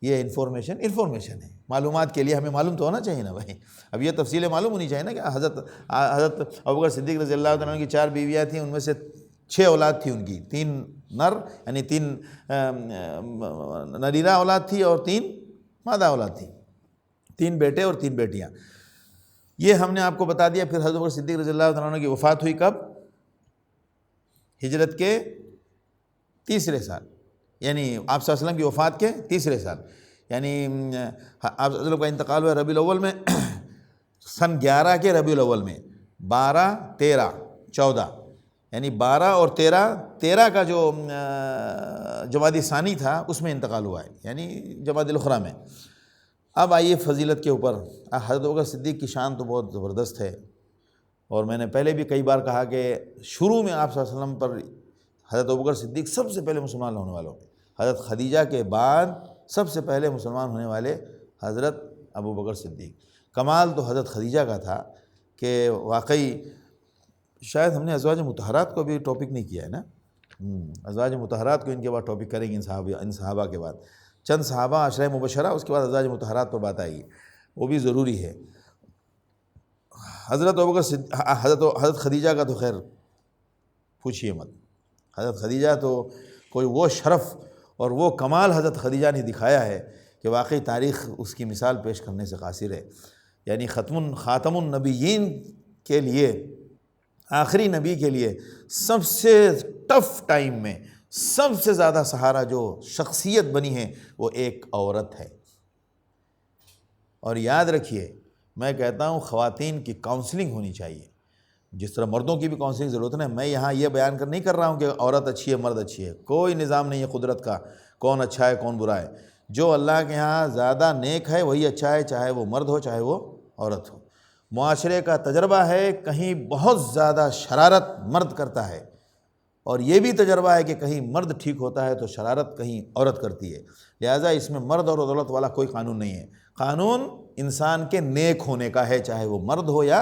یہ انفارمیشن ہے، معلومات کے لیے ہمیں معلوم تو ہونا چاہیے نا بھائی. اب یہ تفصیلیں معلوم ہونی چاہیے نا کہ حضرت ابوبکر صدیق رضی اللہ تعالیٰ عنہ کی 4 بیویاں تھیں، ان میں سے 6 اولاد تھی ان کی. 3 نر یعنی 3 نریرہ اولاد تھی اور 3 مادہ اولاد تھی. 3 بیٹے اور 3 بیٹیاں. یہ ہم نے آپ کو بتا دیا. پھر حضرت ابوبکر صدیق رضی اللہ تعالیٰ عنہ کی وفات ہوئی کب؟ ہجرت کے 3رے سال، یعنی آپ صلی اللہ علیہ وسلم کی وفات کے 3رے سال. یعنی آپ صلی اللہ علیہ وسلم کا انتقال ہوا ربیع الاول میں، سن 11 کے ربیع الاول میں. 12 13 14 یعنی 12 اور 13 کا جو جمادی ثانی تھا اس میں انتقال ہوا ہے، یعنی جمادی الاخری میں. اب آئیے فضیلت کے اوپر، حضرت ابوبکر صدیق کی شان تو بہت زبردست ہے، اور میں نے پہلے بھی کئی بار کہا کہ شروع میں آپ صلی اللہ علیہ وسلم پر حضرت ابوبکر صدیق سب سے پہلے مسلمان ہونے والوں میں، حضرت خدیجہ کے بعد سب سے پہلے مسلمان ہونے والے حضرت ابوبکر صدیق۔ کمال تو حضرت خدیجہ کا تھا کہ واقعی، شاید ہم نے ازواج مطہرات کو بھی ٹاپک نہیں کیا ہے نا، ازواج مطہرات کو ان کے بعد ٹاپک کریں گے، ان صحابہ کے بعد چند صحابہ عشرہ مبشرہ، اس کے بعد ازواج مطہرات پر بات آئے گی، وہ بھی ضروری ہے۔ حضرت خدیجہ کا تو خیر پوچھیے مت، حضرت خدیجہ تو کوئی وہ شرف اور وہ کمال حضرت خدیجہ نے دکھایا ہے کہ واقعی تاریخ اس کی مثال پیش کرنے سے قاصر ہے۔ یعنی خاتم النبیین کے لیے، آخری نبی کے لیے سب سے ٹف ٹائم میں سب سے زیادہ سہارا جو شخصیت بنی ہے وہ ایک عورت ہے۔ اور یاد رکھیے، میں کہتا ہوں خواتین کی کاؤنسلنگ ہونی چاہیے، جس طرح مردوں کی بھی کاؤنسلنگ ضرورت ہے۔ میں یہاں یہ بیان نہیں کر رہا ہوں کہ عورت اچھی ہے مرد اچھی ہے، کوئی نظام نہیں ہے قدرت کا کون اچھا ہے کون برا ہے۔ جو اللہ کے ہاں زیادہ نیک ہے وہی اچھا ہے، چاہے وہ مرد ہو چاہے وہ عورت ہو۔ معاشرے کا تجربہ ہے کہیں بہت زیادہ شرارت مرد کرتا ہے، اور یہ بھی تجربہ ہے کہ کہیں مرد ٹھیک ہوتا ہے تو شرارت کہیں عورت کرتی ہے۔ لہٰذا اس میں مرد اور عورت والا کوئی قانون نہیں ہے، قانون انسان کے نیک ہونے کا ہے، چاہے وہ مرد ہو یا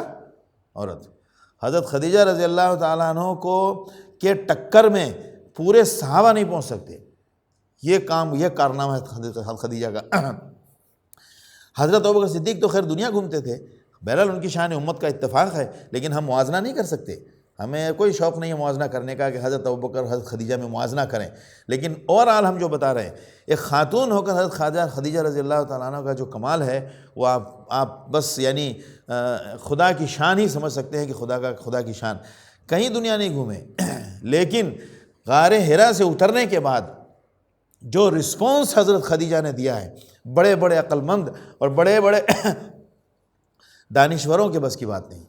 عورت۔ حضرت خدیجہ رضی اللہ تعالیٰ عنہ کو کے ٹکر میں پورے صحابہ نہیں پہنچ سکتے، یہ کارنامہ ہے حضرت خدیجہ کا۔ حضرت ابوبکر صدیق تو خیر دنیا گھومتے تھے، بہرحال ان کی شان امت کا اتفاق ہے، لیکن ہم موازنہ نہیں کر سکتے، ہمیں کوئی شوق نہیں ہے موازنہ کرنے کا کہ حضرت ابوبکر حضرت خدیجہ میں موازنہ کریں، لیکن اوورآل ہم جو بتا رہے ہیں، ایک خاتون ہو کر حضرت خدیجہ رضی اللہ تعالیٰ عنہ کا جو کمال ہے وہ آپ بس یعنی خدا کی شان ہی سمجھ سکتے ہیں کہ خدا کی شان۔ کہیں دنیا نہیں گھومے، لیکن غار حرا سے اترنے کے بعد جو رسپانس حضرت خدیجہ نے دیا ہے، بڑے بڑے عقل مند اور بڑے بڑے دانشوروں کے بس کی بات نہیں،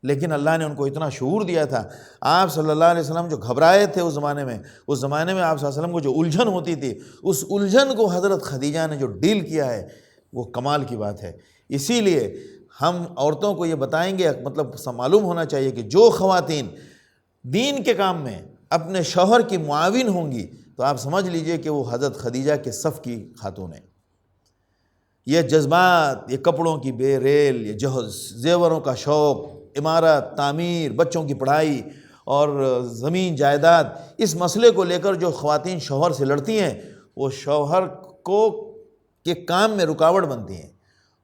لیکن اللہ نے ان کو اتنا شعور دیا تھا۔ آپ صلی اللہ علیہ وسلم جو گھبرائے تھے اس زمانے میں آپ صلی اللہ علیہ وسلم کو جو الجھن ہوتی تھی، اس الجھن کو حضرت خدیجہ نے جو ڈیل کیا ہے وہ کمال کی بات ہے۔ اسی لیے ہم عورتوں کو یہ بتائیں گے، مطلب معلوم ہونا چاہیے کہ جو خواتین دین کے کام میں اپنے شوہر کی معاون ہوں گی تو آپ سمجھ لیجئے کہ وہ حضرت خدیجہ کے صف کی خاتون ہیں۔ یہ جذبات، یہ کپڑوں کی بے ریل، یہ زیوروں کا شوق، عمارت، تعمیر، بچوں کی پڑھائی اور زمین جائیداد، اس مسئلے کو لے کر جو خواتین شوہر سے لڑتی ہیں وہ شوہر کے کام میں رکاوٹ بنتی ہیں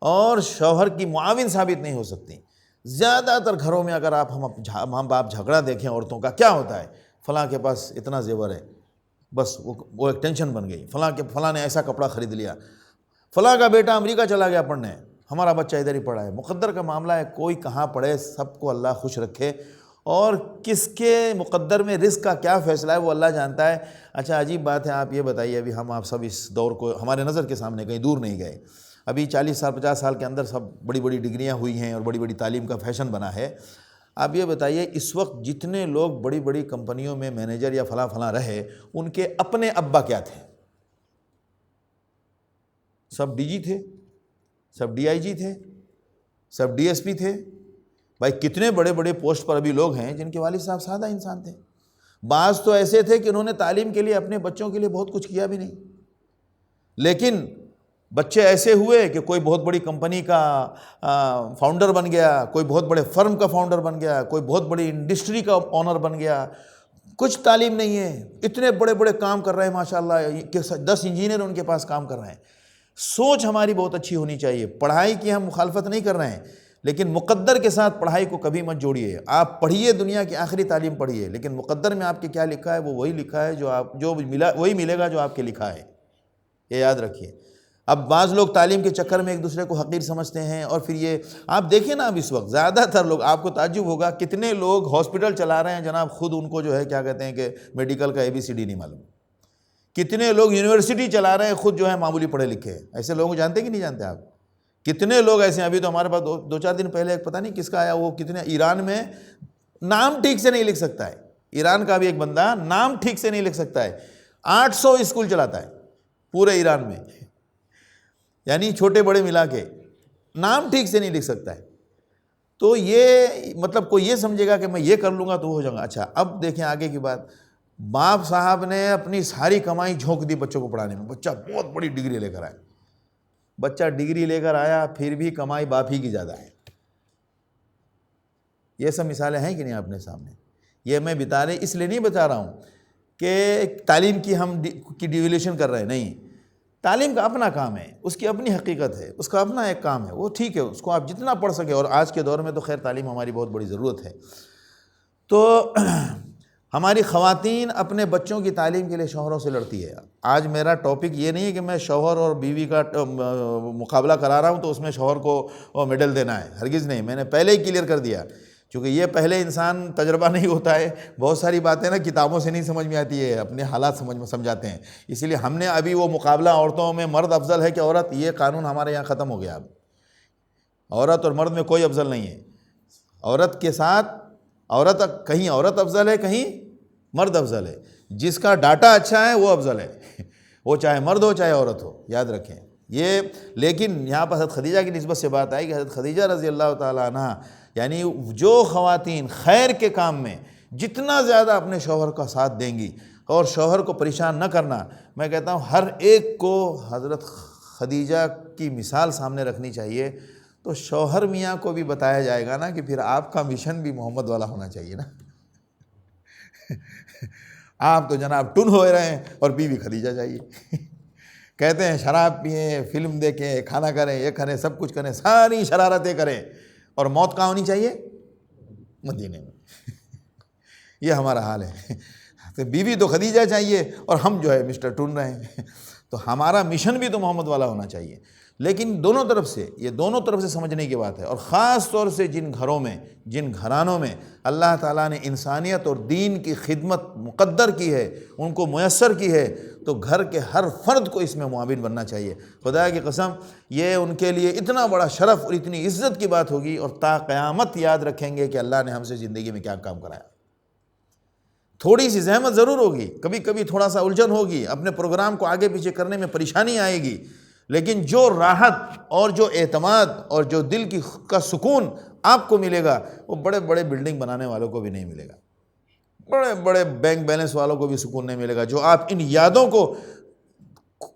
اور شوہر کی معاون ثابت نہیں ہو سکتی۔ زیادہ تر گھروں میں اگر ہم باپ جھگڑا دیکھیں عورتوں کا، کیا ہوتا ہے؟ فلاں کے پاس اتنا زیور ہے، بس وہ ایک ٹینشن بن گئی، فلاں نے ایسا کپڑا خرید لیا، فلاں کا بیٹا امریکہ چلا گیا پڑھنے، ہمارا بچہ ادھر ہی پڑھا ہے۔ مقدر کا معاملہ ہے، کوئی کہاں پڑھے، سب کو اللہ خوش رکھے، اور کس کے مقدر میں رزق کا کیا فیصلہ ہے وہ اللہ جانتا ہے۔ اچھا عجیب بات ہے، آپ یہ بتائیے، ابھی ہم آپ سب اس دور کو ہمارے نظر کے سامنے کہیں دور نہیں گئے، ابھی 40 سال 50 سال کے اندر سب بڑی بڑی ڈگریاں ہوئی ہیں اور بڑی بڑی تعلیم کا فیشن بنا ہے۔ آپ یہ بتائیے، اس وقت جتنے لوگ بڑی بڑی کمپنیوں میں مینیجر یا فلاں رہے، ان کے اپنے ابا کیا تھے؟ سب ڈی جی تھے، سب ڈی آئی جی تھے، سب ڈی ایس پی تھے۔ بھائی کتنے بڑے بڑے پوسٹ پر ابھی لوگ ہیں جن کے والد صاحب سادہ انسان تھے۔ بعض تو ایسے تھے کہ انہوں نے تعلیم کے لیے اپنے بچوں کے لیے بہت کچھ کیا بھی نہیں، لیکن بچے ایسے ہوئے کہ کوئی بہت بڑی کمپنی کا فاؤنڈر بن گیا، کوئی بہت بڑے فرم کا فاؤنڈر بن گیا، کوئی بہت بڑی انڈسٹری کا آنر بن گیا۔ کچھ تعلیم نہیں ہے، اتنے بڑے بڑے کام کر رہے ہیں ماشاءاللہ کہ 10 انجینئر ان کے پاس کام کر رہے ہیں۔ سوچ ہماری بہت اچھی ہونی چاہیے۔ پڑھائی کی ہم مخالفت نہیں کر رہے ہیں، لیکن مقدر کے ساتھ پڑھائی کو کبھی مت جوڑیے۔ آپ پڑھیے، دنیا کی آخری تعلیم پڑھیے، لیکن مقدر میں آپ کے کیا لکھا ہے وہ وہی لکھا ہے جو ملا وہی ملے گا جو آپ کے لکھا ہے، یہ یاد رکھیے۔ اب بعض لوگ تعلیم کے چکر میں ایک دوسرے کو حقیر سمجھتے ہیں، اور پھر یہ آپ دیکھیں نا، اب اس وقت زیادہ تر لوگ، آپ کو تعجب ہوگا کتنے لوگ ہاسپٹل چلا رہے ہیں جناب، خود ان کو جو ہے کیا کہتے ہیں کہ میڈیکل کا ABCD نہیں معلوم۔ کتنے لوگ یونیورسٹی چلا رہے ہیں، خود جو ہے معمولی پڑھے لکھے ہیں۔ ایسے لوگوں کو جانتے کہ نہیں جانتے آپ؟ کتنے لوگ ایسے ہیں؟ ابھی تو ہمارے پاس 2-4 دن پہلے پتہ نہیں کس کا آیا، وہ کتنے ایران میں نام ٹھیک سے نہیں لکھ سکتا ہے، ایران کا بھی ایک بندہ نام ٹھیک سے نہیں لکھ سکتا ہے، 800 اسکول چلاتا ہے پورے ایران میں۔ یعنی چھوٹے بڑے ملا کے نام ٹھیک سے نہیں لکھ سکتا ہے. تو یہ مطلب کوئی یہ سمجھے گا کہ میں یہ کر لوں گا تو ہو جاؤں گا. اچھا اب دیکھیں آگے کی بات. باپ صاحب نے اپنی ساری کمائی جھونک دی بچوں کو پڑھانے میں. بچہ بہت بڑی ڈگری لے کر آیا. بچہ ڈگری لے کر آیا پھر بھی کمائی باپ ہی کی زیادہ ہے. یہ سب مثالیں ہیں کہ نہیں آپ نے سامنے؟ یہ میں اس لیے نہیں بتا رہا ہوں کہ تعلیم کی ہم ڈیویلیشن کر رہے ہیں، نہیں. تعلیم کا اپنا کام ہے، اس کی اپنی حقیقت ہے، اس کا اپنا ایک کام ہے، وہ ٹھیک ہے، اس کو آپ جتنا پڑھ سکے. اور آج کے دور میں تو خیر تعلیم ہماری بہت بڑی ضرورت ہے. تو ہماری خواتین اپنے بچوں کی تعلیم کے لیے شوہروں سے لڑتی ہے. آج میرا ٹاپک یہ نہیں ہے کہ میں شوہر اور بیوی کا مقابلہ کرا رہا ہوں تو اس میں شوہر کو میڈل دینا ہے، ہرگز نہیں. میں نے پہلے ہی کلیئر کر دیا، چونکہ یہ پہلے انسان تجربہ نہیں ہوتا ہے. بہت ساری باتیں نا کتابوں سے نہیں سمجھ میں آتی ہے، اپنے حالات سمجھاتے ہیں. اس لیے ہم نے ابھی وہ مقابلہ عورتوں میں مرد افضل ہے کہ عورت، یہ قانون ہمارے یہاں ختم ہو گیا. اب عورت اور مرد میں کوئی افضل نہیں ہے. عورت کے ساتھ عورت، کہیں عورت افضل ہے کہیں مرد افضل ہے. جس کا ڈاٹا اچھا ہے وہ افضل ہے، وہ چاہے مرد ہو چاہے عورت ہو، یاد رکھیں یہ. لیکن یہاں پر حضرت خدیجہ کی نسبت سے بات آئی کہ حضرت خدیجہ رضی اللہ تعالیٰ عنہ، یعنی جو خواتین خیر کے کام میں جتنا زیادہ اپنے شوہر کا ساتھ دیں گی اور شوہر کو پریشان نہ کرنا، میں کہتا ہوں ہر ایک کو حضرت خدیجہ کی مثال سامنے رکھنی چاہیے. تو شوہر میاں کو بھی بتایا جائے گا نا کہ پھر آپ کا مشن بھی محمد والا ہونا چاہیے نا. آپ تو جناب ٹن ہو رہے ہیں اور بیوی خدیجہ چاہیے. کہتے ہیں شراب پئیں، فلم دیکھیں، کھانا کریں، یہ کریں، سب کچھ کریں، ساری شرارتیں کریں، اور موت کہاں ہونی چاہیے؟ مدینے میں. یہ ہمارا حال ہے. تو بیوی تو خدیجہ چاہیے اور ہم جو ہے مسٹر ٹن رہے ہیں. تو ہمارا مشن بھی تو محمد والا ہونا چاہیے. لیکن دونوں طرف سے، یہ دونوں طرف سے سمجھنے کی بات ہے. اور خاص طور سے جن گھروں میں، جن گھرانوں میں اللہ تعالیٰ نے انسانیت اور دین کی خدمت مقدر کی ہے، ان کو میسر کی ہے، تو گھر کے ہر فرد کو اس میں معاون بننا چاہیے. خدا کی قسم یہ ان کے لیے اتنا بڑا شرف اور اتنی عزت کی بات ہوگی، اور تا قیامت یاد رکھیں گے کہ اللہ نے ہم سے زندگی میں کیا کام کرایا. تھوڑی سی زحمت ضرور ہوگی، کبھی کبھی تھوڑا سا الجھن ہوگی، اپنے پروگرام کو آگے پیچھے کرنے میں پریشانی آئے گی، لیکن جو راحت اور جو اعتماد اور جو دل کا سکون آپ کو ملے گا، وہ بڑے بڑے بلڈنگ بنانے والوں کو بھی نہیں ملے گا، بڑے بڑے بینک بیلنس والوں کو بھی سکون نہیں ملے گا. جو آپ ان یادوں کو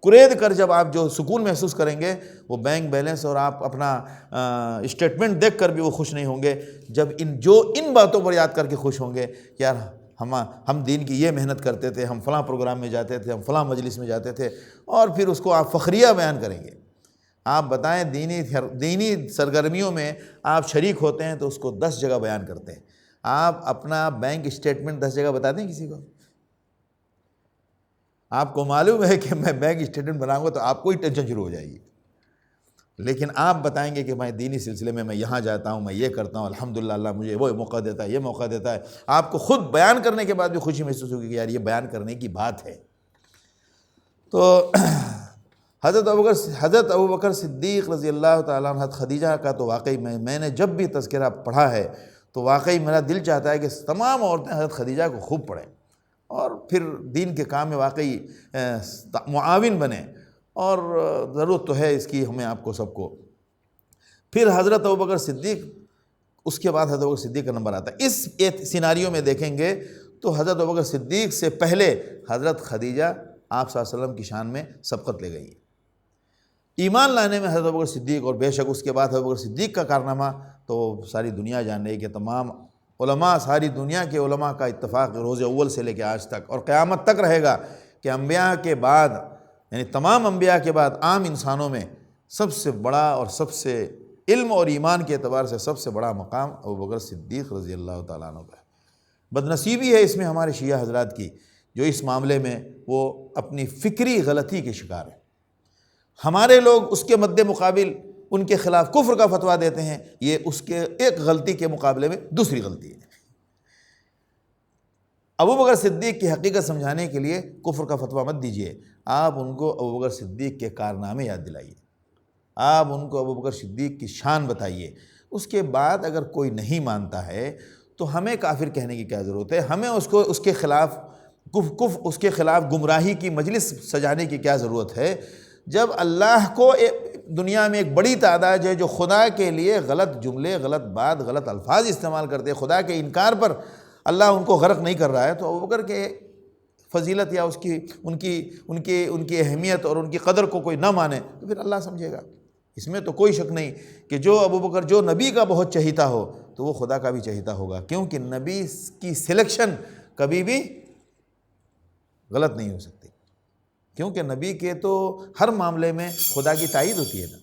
کرید کر جب آپ جو سکون محسوس کریں گے، وہ بینک بیلنس اور آپ اپنا اسٹیٹمنٹ دیکھ کر بھی وہ خوش نہیں ہوں گے. جب ان باتوں پر یاد کر کے خوش ہوں گے کہ یار ہم دین کی یہ محنت کرتے تھے، ہم فلاں پروگرام میں جاتے تھے، ہم فلاں مجلس میں جاتے تھے، اور پھر اس کو آپ فخریہ بیان کریں گے. آپ بتائیں دینی سرگرمیوں میں آپ شریک ہوتے ہیں تو اس کو 10 جگہ بیان کرتے ہیں. آپ اپنا بینک اسٹیٹمنٹ 10 جگہ بتا دیں کسی کو؟ آپ کو معلوم ہے کہ میں بینک اسٹیٹمنٹ بناؤں گا تو آپ کو ہی ٹینشن شروع ہو جائے گی. لیکن آپ بتائیں گے کہ میں دینی سلسلے میں یہاں جاتا ہوں، میں یہ کرتا ہوں، الحمدللہ اللہ مجھے وہ موقع دیتا ہے، یہ موقع دیتا ہے. آپ کو خود بیان کرنے کے بعد بھی خوشی محسوس ہوگی کہ یار یہ بیان کرنے کی بات ہے. تو حضرت ابوبکر صدیق رضی اللہ تعالیٰ عنہ، حضرت خدیجہ کا تو واقعی میں نے جب بھی تذکرہ پڑھا ہے تو واقعی میرا دل چاہتا ہے کہ تمام عورتیں حضرت خدیجہ کو خوب پڑھیں اور پھر دین کے کام میں واقعی معاون بنیں. اور ضرورت تو ہے اس کی ہمیں، آپ کو سب کو. پھر حضرت ابوبکر صدیق، اس کے بعد حضرت ابوبکر صدیق کا نمبر آتا ہے. اس سیناریو میں دیکھیں گے تو حضرت ابوبکر صدیق سے پہلے حضرت خدیجہ آپ صلی اللہ علیہ وسلم کی شان میں سبقت لے گئی. ایمان لانے میں حضرت ابوبکر صدیق، اور بے شک اس کے بعد حضرت ابوبکر صدیق کا کارنامہ تو ساری دنیا جان رہی ہے کہ تمام علماء، ساری دنیا کے علماء کا اتفاق روز اول سے لے کے آج تک اور قیامت تک رہے گا کہ انبیاء کے بعد، یعنی تمام انبیاء کے بعد عام انسانوں میں سب سے بڑا اور سب سے علم اور ایمان کے اعتبار سے سب سے بڑا مقام ابوبکر صدیق رضی اللہ تعالیٰ عنہ کا ہے. بدنصیبی ہے اس میں ہمارے شیعہ حضرات کی، جو اس معاملے میں وہ اپنی فکری غلطی کے شکار ہیں. ہمارے لوگ اس کے مد مقابل ان کے خلاف کفر کا فتویٰ دیتے ہیں. یہ اس کے ایک غلطی کے مقابلے میں دوسری غلطی ہے. ابوبکر صدیق کی حقیقت سمجھانے کے لیے کفر کا فتویٰ مت دیجیے، آپ ان کو ابوبکر صدیق کے کارنامے یاد دلائیے، آپ ان کو ابوبکر صدیق کی شان بتائیے. اس کے بعد اگر کوئی نہیں مانتا ہے تو ہمیں کافر کہنے کی کیا ضرورت ہے؟ ہمیں اس کے خلاف گمراہی کی مجلس سجانے کی کیا ضرورت ہے؟ جب اللہ کو دنیا میں ایک بڑی تعداد ہے جو خدا کے لیے غلط جملے، غلط بات، غلط الفاظ استعمال کرتے ہیں، خدا کے انکار پر اللہ ان کو غرق نہیں کر رہا ہے، تو ابوبکر کے فضیلت یا ان کی اہمیت اور ان کی قدر کو کوئی نہ مانے تو پھر اللہ سمجھے گا۔ اس میں تو کوئی شک نہیں کہ جو ابوبکر جو نبی کا بہت چہیتا ہو تو وہ خدا کا بھی چہیتا ہوگا، کیونکہ نبی کی سلیکشن کبھی بھی غلط نہیں ہو سکتی، کیونکہ نبی کے تو ہر معاملے میں خدا کی تائید ہوتی ہے نا۔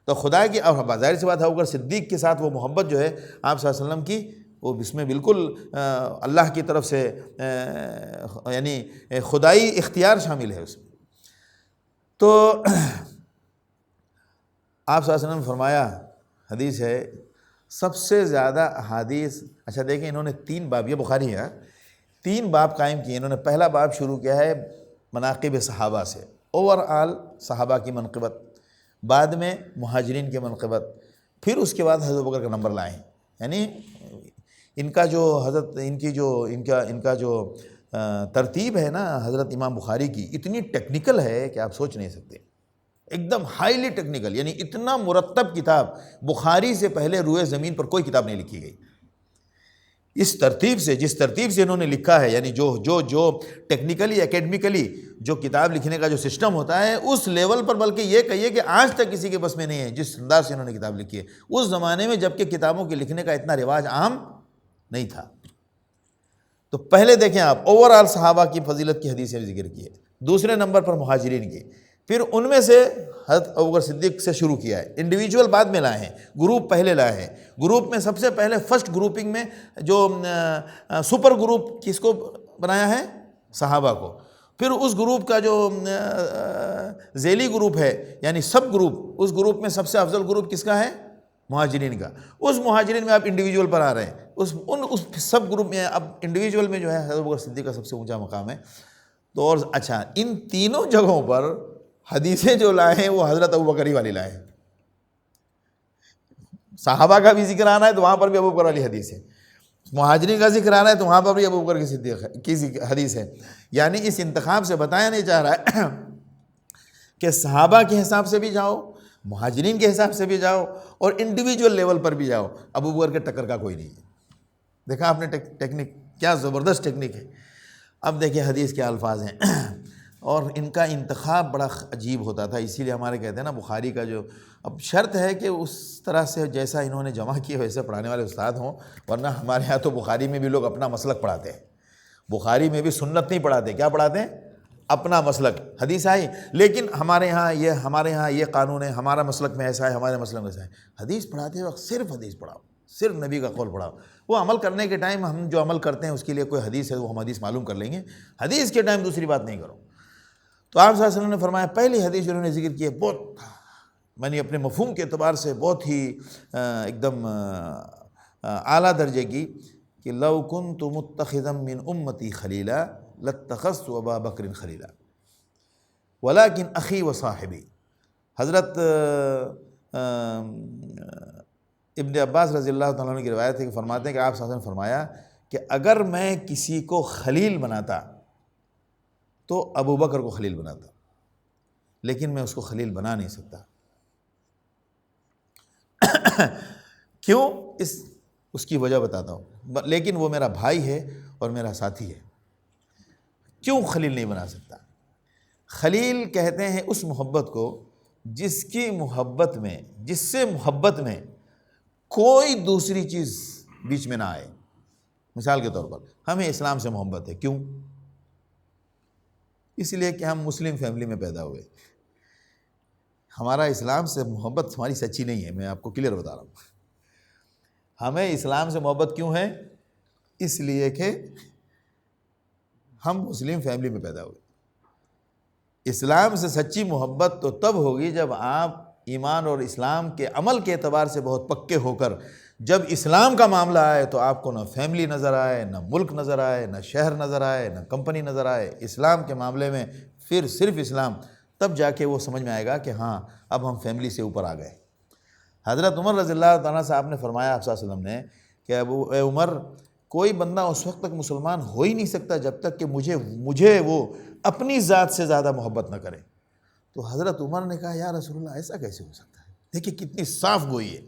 تو خدا کی، اور ظاہر سی بات ہے ابوبکر صدیق کے ساتھ وہ محبت جو ہے آپ صلی اللہ علیہ وسلم کی، وہ اس میں بالکل اللہ کی طرف سے یعنی خدائی اختیار شامل ہے اس میں۔ تو آپ صلی اللہ علیہ وسلم نے فرمایا، حدیث ہے، سب سے زیادہ احادیث، اچھا دیکھیں انہوں نے 3 باب، یہ بخاری ہے، 3 باب قائم کیے انہوں نے۔ پہلا باب شروع کیا ہے مناقب صحابہ سے، اوور آل صحابہ کی منقبت، بعد میں مہاجرین کی منقبت، پھر اس کے بعد حضرت ابوبکر کا نمبر لائے ہیں۔ یعنی ان کا جو حضرت ان کا جو ترتیب ہے نا حضرت امام بخاری کی، اتنی ٹیکنیکل ہے کہ آپ سوچ نہیں سکتے، ایک دم ہائیلی ٹیکنیکل، یعنی اتنا مرتب کتاب بخاری سے پہلے روئے زمین پر کوئی کتاب نہیں لکھی گئی اس ترتیب سے، جس ترتیب سے انہوں نے لکھا ہے۔ یعنی جو ٹیکنیکلی اکیڈمیکلی جو کتاب لکھنے کا جو سسٹم ہوتا ہے اس لیول پر، بلکہ یہ کہیے کہ آج تک کسی کے بس میں نہیں ہے جس انداز سے انہوں نے کتاب لکھی ہے، اس زمانے میں جب کہ کتابوں کے لکھنے کا اتنا رواج عام نہیں تھا۔ تو پہلے دیکھیں آپ اوور آل صحابہ کی فضیلت کی حدیثیں ذکر کی ہے، دوسرے نمبر پر مہاجرین کی، پھر ان میں سے حضرت ابوبکر صدیق سے شروع کیا ہے، انڈیویجول بعد میں لائے ہیں، گروپ پہلے لائے ہیں۔ گروپ میں سب سے پہلے فرسٹ گروپنگ میں جو سپر گروپ کس کو بنایا ہے؟ صحابہ کو۔ پھر اس گروپ کا جو ذیلی گروپ ہے یعنی سب گروپ، اس گروپ میں سب سے افضل گروپ کس کا ہے؟ مہاجرین کا۔ اس مہاجرین میں آپ انڈیویجول پر آ رہے ہیں، اس سب گروپ میں اب انڈیویجول میں جو ہے حضرت ابوبکر صدیق کا سب سے اونچا مقام ہے۔ تو اور اچھا، ان تینوں جگہوں پر حدیثیں جو لائے ہیں وہ حضرت ابوبکر ہی والی لائے ہیں۔ صحابہ کا بھی ذکر آنا ہے تو وہاں پر بھی ابوبکر والی حدیث ہے، مہاجرین کا ذکر آنا ہے تو وہاں پر بھی ابوبکر کی صدیق کی حدیث ہے۔ یعنی اس انتخاب سے بتایا نہیں چاہ رہا ہے کہ صحابہ کے حساب سے بھی جاؤ، مہاجرین کے حساب سے بھی جاؤ، اور انڈیویجول لیول پر بھی جاؤ، ابوبکر کے ٹکر کا کوئی نہیں ہے۔ دیکھا آپ نے ٹیکنیک، کیا زبردست ٹیکنیک ہے۔ اب دیکھیں حدیث کے الفاظ ہیں اور ان کا انتخاب بڑا عجیب ہوتا تھا، اسی لیے ہمارے کہتے ہیں نا بخاری کا جو، اب شرط ہے کہ اس طرح سے جیسا انہوں نے جمع کیے ویسے پڑھانے والے استاد ہوں، ورنہ ہمارے ہاں تو بخاری میں بھی لوگ اپنا مسلک پڑھاتے ہیں، بخاری میں بھی سنت نہیں پڑھاتے، کیا پڑھاتے ہیں؟ اپنا مسلک۔ حدیث آئی لیکن ہمارے ہاں یہ قانون ہے، ہمارا مسلک میں ایسا ہے، ہمارے مسلک میں ایسا ہے۔ حدیث پڑھاتے وقت صرف حدیث پڑھاؤ، صرف نبی کا قول پڑھاؤ۔ وہ عمل کرنے کے ٹائم ہم جو عمل کرتے ہیں اس کے لیے کوئی حدیث ہے وہ ہم حدیث معلوم کر لیں گے، حدیث کے ٹائم دوسری بات نہیں کرو۔ تو آپ صلی اللہ علیہ وسلم نے فرمایا، پہلی حدیث جو انہوں نے ذکر کی ہے بہت، میں نے اپنے مفہوم کے اعتبار سے بہت ہی ایک دم اعلیٰ درجے کی، کہ لو کنت متخذا من امتی خلیلا لاتخذت ابا بکر خلیلا ولکن اخی و صاحبی۔ حضرت ابن عباس رضی اللہ تعالیٰ عنہ کی روایت ہے کہ فرماتے ہیں کہ آپ صلی اللہ علیہ وسلم نے فرمایا کہ اگر میں کسی کو خلیل بناتا تو ابو بکر کو خلیل بناتا، لیکن میں اس کو خلیل بنا نہیں سکتا۔ کیوں؟ اس کی وجہ بتاتا ہوں، لیکن وہ میرا بھائی ہے اور میرا ساتھی ہے۔ کیوں خلیل نہیں بنا سکتا؟ خلیل کہتے ہیں اس محبت کو جس کی محبت میں، جس سے محبت میں کوئی دوسری چیز بیچ میں نہ آئے۔ مثال کے طور پر ہمیں اسلام سے محبت ہے، کیوں؟ اس لیے کہ ہم مسلم فیملی میں پیدا ہوئے، ہمارا اسلام سے محبت ہماری سچی نہیں ہے، میں آپ کو کلیئر بتا رہا ہوں۔ ہمیں اسلام سے محبت کیوں ہے؟ اس لیے کہ ہم مسلم فیملی میں پیدا ہوئے۔ اسلام سے سچی محبت تو تب ہوگی جب آپ ایمان اور اسلام کے عمل کے اعتبار سے بہت پکے ہو کر جب اسلام کا معاملہ آئے تو آپ کو نہ فیملی نظر آئے، نہ ملک نظر آئے، نہ شہر نظر آئے، نہ کمپنی نظر آئے۔ اسلام کے معاملے میں پھر صرف اسلام، تب جا کے وہ سمجھ میں آئے گا کہ ہاں اب ہم فیملی سے اوپر آ گئے۔ حضرت عمر رضی اللہ تعالیٰ سے آپ نے فرمایا، آپ صلی اللہ علیہ وسلم نے، کہ اے عمر، کوئی بندہ اس وقت تک مسلمان ہو ہی نہیں سکتا جب تک کہ مجھے وہ اپنی ذات سے زیادہ محبت نہ کرے۔ تو حضرت عمر نے کہا یا رسول اللہ ایسا کیسے ہو سکتا ہے؟ دیکھیے کتنی صاف گوئی ہے.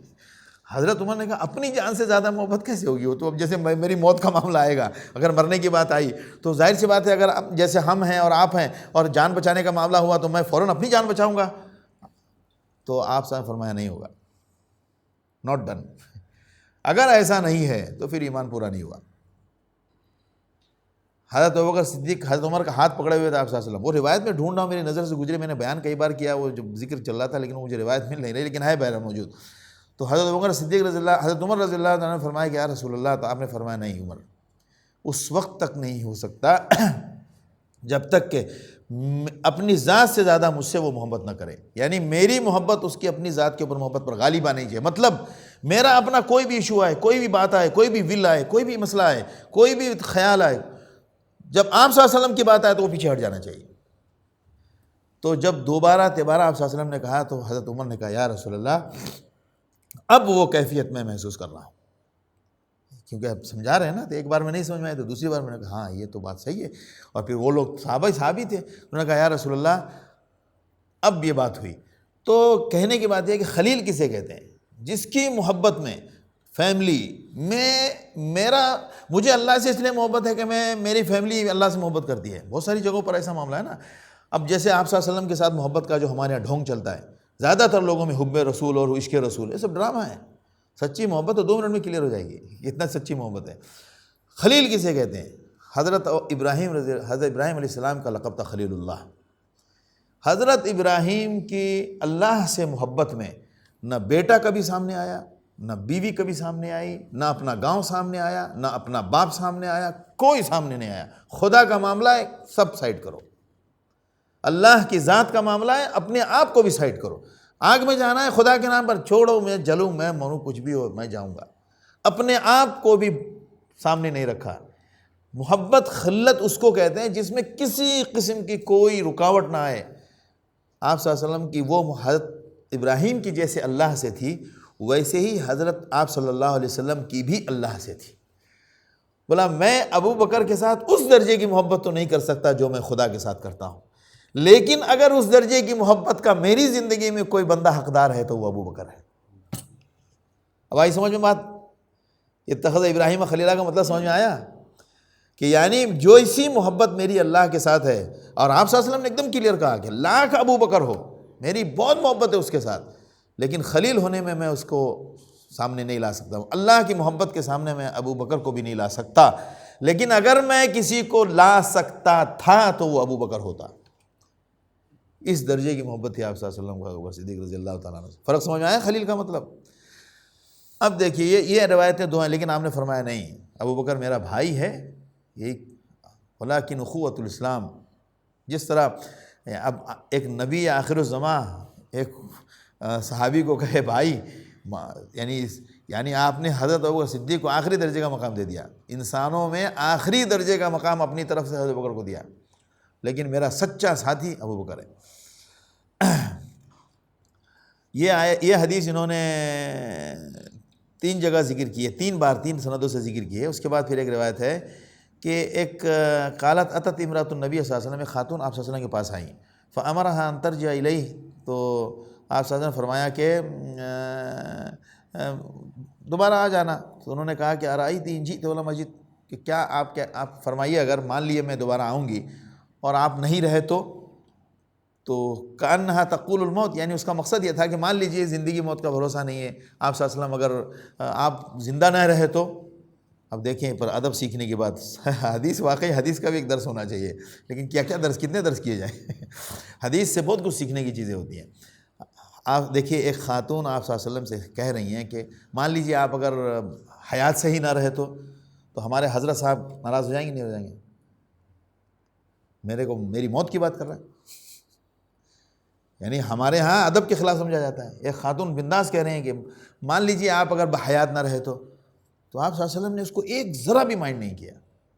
حضرت عمر نے کہا اپنی جان سے زیادہ محبت کیسے ہوگی؟ وہ تو اب جیسے میری موت کا معاملہ آئے گا، اگر مرنے کی بات آئی تو ظاہر سی بات ہے، اگر جیسے ہم ہیں اور آپ ہیں اور جان بچانے کا معاملہ ہوا تو میں فوراً اپنی جان بچاؤں گا. تو آپ صاحب فرمایا نہیں ہوگا، ناٹ ڈن. اگر ایسا نہیں ہے تو پھر ایمان پورا نہیں ہوا. حضرت ابوبکر صدیق حضرت عمر کا ہاتھ پکڑے ہوئے تھے آپ صلی اللہ علیہ وسلم. وہ روایت میں ڈھونڈ رہا ہوں، میری نظر سے گزرے، میں نے بیان کئی بار کیا، وہ جو ذکر چل رہا تھا لیکن مجھے روایت مل نہیں رہی، لیکن ہے بہرحال موجود. تو حضرت ابوبکر صدیق رضی اللہ، حضرت عمر رضی اللہ عنہ نے فرمایا کہ یا رسول اللہ، تو آپ نے فرمایا نہیں عمر، اس وقت تک نہیں ہو سکتا جب تک کہ اپنی ذات سے زیادہ مجھ سے وہ محبت نہ کرے. یعنی میری محبت اس کی اپنی ذات کے اوپر محبت پر غالب آنی چاہیے. مطلب میرا اپنا کوئی بھی ایشو آئے، کوئی بھی بات آئے، کوئی بھی ول آئے، کوئی بھی مسئلہ آئے، کوئی بھی خیال آئے، جب آپ صلی اللہ علیہ وسلم کی بات آئے تو وہ پیچھے ہٹ جانا چاہیے. تو جب دوبارہ تیبارہ آپ صلی اللہ علیہ وسلم نے کہا تو حضرت عمر نے کہا یا رسول اللہ اب وہ کیفیت میں محسوس کر رہا ہوں. کیونکہ اب سمجھا رہے ہیں نا، تو ایک بار میں نہیں سمجھ میں آئی تو دوسری بار میں نے کہا ہاں یہ تو بات صحیح ہے. اور پھر وہ لوگ صحابی تھے، انہوں نے کہا یا رسول اللہ اب یہ بات ہوئی. تو کہنے کی بات یہ ہے کہ خلیل کسے کہتے ہیں؟ جس کی محبت میں فیملی میں مجھے اللہ سے اس لیے محبت ہے کہ میری فیملی اللہ سے محبت کرتی ہے. بہت ساری جگہوں پر ایسا معاملہ ہے نا. اب جیسے آپ صلی اللہ علیہ وسلم کے ساتھ محبت کا جو ہمارے یہاں ڈھونگ چلتا ہے، زیادہ تر لوگوں میں حب رسول اور عشق رسول، یہ سب ڈرامہ ہے. سچی محبت تو 2 منٹ میں کلیئر ہو جائے گی، اتنا سچی محبت ہے. خلیل کسے کہتے ہیں؟ حضرت ابراہیم علیہ السلام کا لقب تھا خلیل اللہ. حضرت ابراہیم کی اللہ سے محبت میں نہ بیٹا کبھی سامنے آیا، نہ بیوی کبھی سامنے آئی، نہ اپنا گاؤں سامنے آیا، نہ اپنا باپ سامنے آیا، کوئی سامنے نہیں آیا. خدا کا معاملہ ہے سب سائڈ کرو. اللہ کی ذات کا معاملہ ہے اپنے آپ کو بھی سائڈ کرو. آگ میں جانا ہے خدا کے نام پر، چھوڑو، میں جلوں، میں مروں، کچھ بھی ہو میں جاؤں گا. اپنے آپ کو بھی سامنے نہیں رکھا. محبت خلت اس کو کہتے ہیں جس میں کسی قسم کی کوئی رکاوٹ نہ آئے. آپ صلی اللہ علیہ وسلم کی وہ حضرت ابراہیم کی جیسے اللہ سے تھی، ویسے ہی حضرت آپ صلی اللہ علیہ وسلم کی بھی اللہ سے تھی. بولا میں ابو بکر کے ساتھ اس درجے کی محبت تو نہیں کر سکتا جو میں خدا کے ساتھ کرتا ہوں، لیکن اگر اس درجے کی محبت کا میری زندگی میں کوئی بندہ حقدار ہے تو وہ ابو بکر ہے. اب آئی سمجھ میں بات؟ اتخذ ابراہیم خلیلہ کا مطلب سمجھ میں آیا؟ کہ یعنی جو اسی محبت میری اللہ کے ساتھ ہے، اور آپ صلی اللہ علیہ وسلم نے ایک دم کلیئر کہا کہ لاکھ ابو بکر ہو، میری بہت محبت ہے اس کے ساتھ، لیکن خلیل ہونے میں اس کو سامنے نہیں لا سکتا ہوں. اللہ کی محبت کے سامنے میں ابو بکر کو بھی نہیں لا سکتا، لیکن اگر میں کسی کو لا سکتا تھا تو وہ ابو بکر ہوتا. اس درجے کی محبت تھی آپ صلی اللہ علیہ وسلم کا ابو بکر صدیق رضی اللہ تعالیٰ عنہ. فرق سمجھ میں آیا خلیل کا مطلب؟ اب دیکھیے یہ روایتیں 2 ہیں، لیکن آپ نے فرمایا نہیں ابو بکر میرا بھائی ہے. یہی ولیکن اخوۃ الاسلام، جس طرح اب ایک نبی آخر الزماں ایک صحابی کو کہے بھائی، یعنی آپ نے حضرت ابوبکر صدیق کو آخری درجے کا مقام دے دیا. انسانوں میں آخری درجے کا مقام اپنی طرف سے حضرت ابوبکر کو دیا، لیکن میرا سچا ساتھی ابو بکر ہے. یہ حدیث انہوں نے 3 جگہ ذکر کی ہے، 3 بار 3 سندوں سے ذکر کی ہے. اس کے بعد پھر ایک روایت ہے کہ ایک قالت اتت امرأۃ النبی صلی اللہ علیہ وسلم، ایک خاتون آپ صلی اللہ علیہ وسلم کے پاس آئیں، فامرها ان ترجع الیہ، تو آپ صلی اللہ علیہ وسلم نے فرمایا کہ دوبارہ آ جانا. تو انہوں نے کہا کہ ارأیت ان جئت ولم اجد، کہ کیا آپ فرمائیے اگر مان لیے میں دوبارہ آؤں گی اور آپ نہیں رہے تو کأنہا تقول الموت، یعنی اس کا مقصد یہ تھا کہ مان لیجئے زندگی موت کا بھروسہ نہیں ہے، آپ صلی اللہ علیہ وسلم اگر آپ زندہ نہ رہے تو. اب دیکھیں پر ادب سیکھنے کی بات، حدیث واقعی حدیث کا بھی ایک درس ہونا چاہیے، لیکن کتنے درس کیے جائیں. حدیث سے بہت کچھ سیکھنے کی چیزیں ہوتی ہیں. آپ دیکھیے ایک خاتون آپ صلی اللہ علیہ وسلم سے کہہ رہی ہیں کہ مان لیجئے آپ اگر حیات سے ہی نہ رہے تو ہمارے حضرت صاحب ناراض ہو جائیں گے نہیں ہو جائیں گے؟ میری موت کی بات کر رہا ہے. یعنی ہمارے ہاں ادب کے خلاف سمجھا جاتا ہے. ایک خاتون بنداس کہہ رہے ہیں کہ مان لیجئے آپ اگر بحیات نہ رہے تو آپ صلی اللہ علیہ وسلم نے اس کو ایک ذرا بھی مائنڈ نہیں کیا،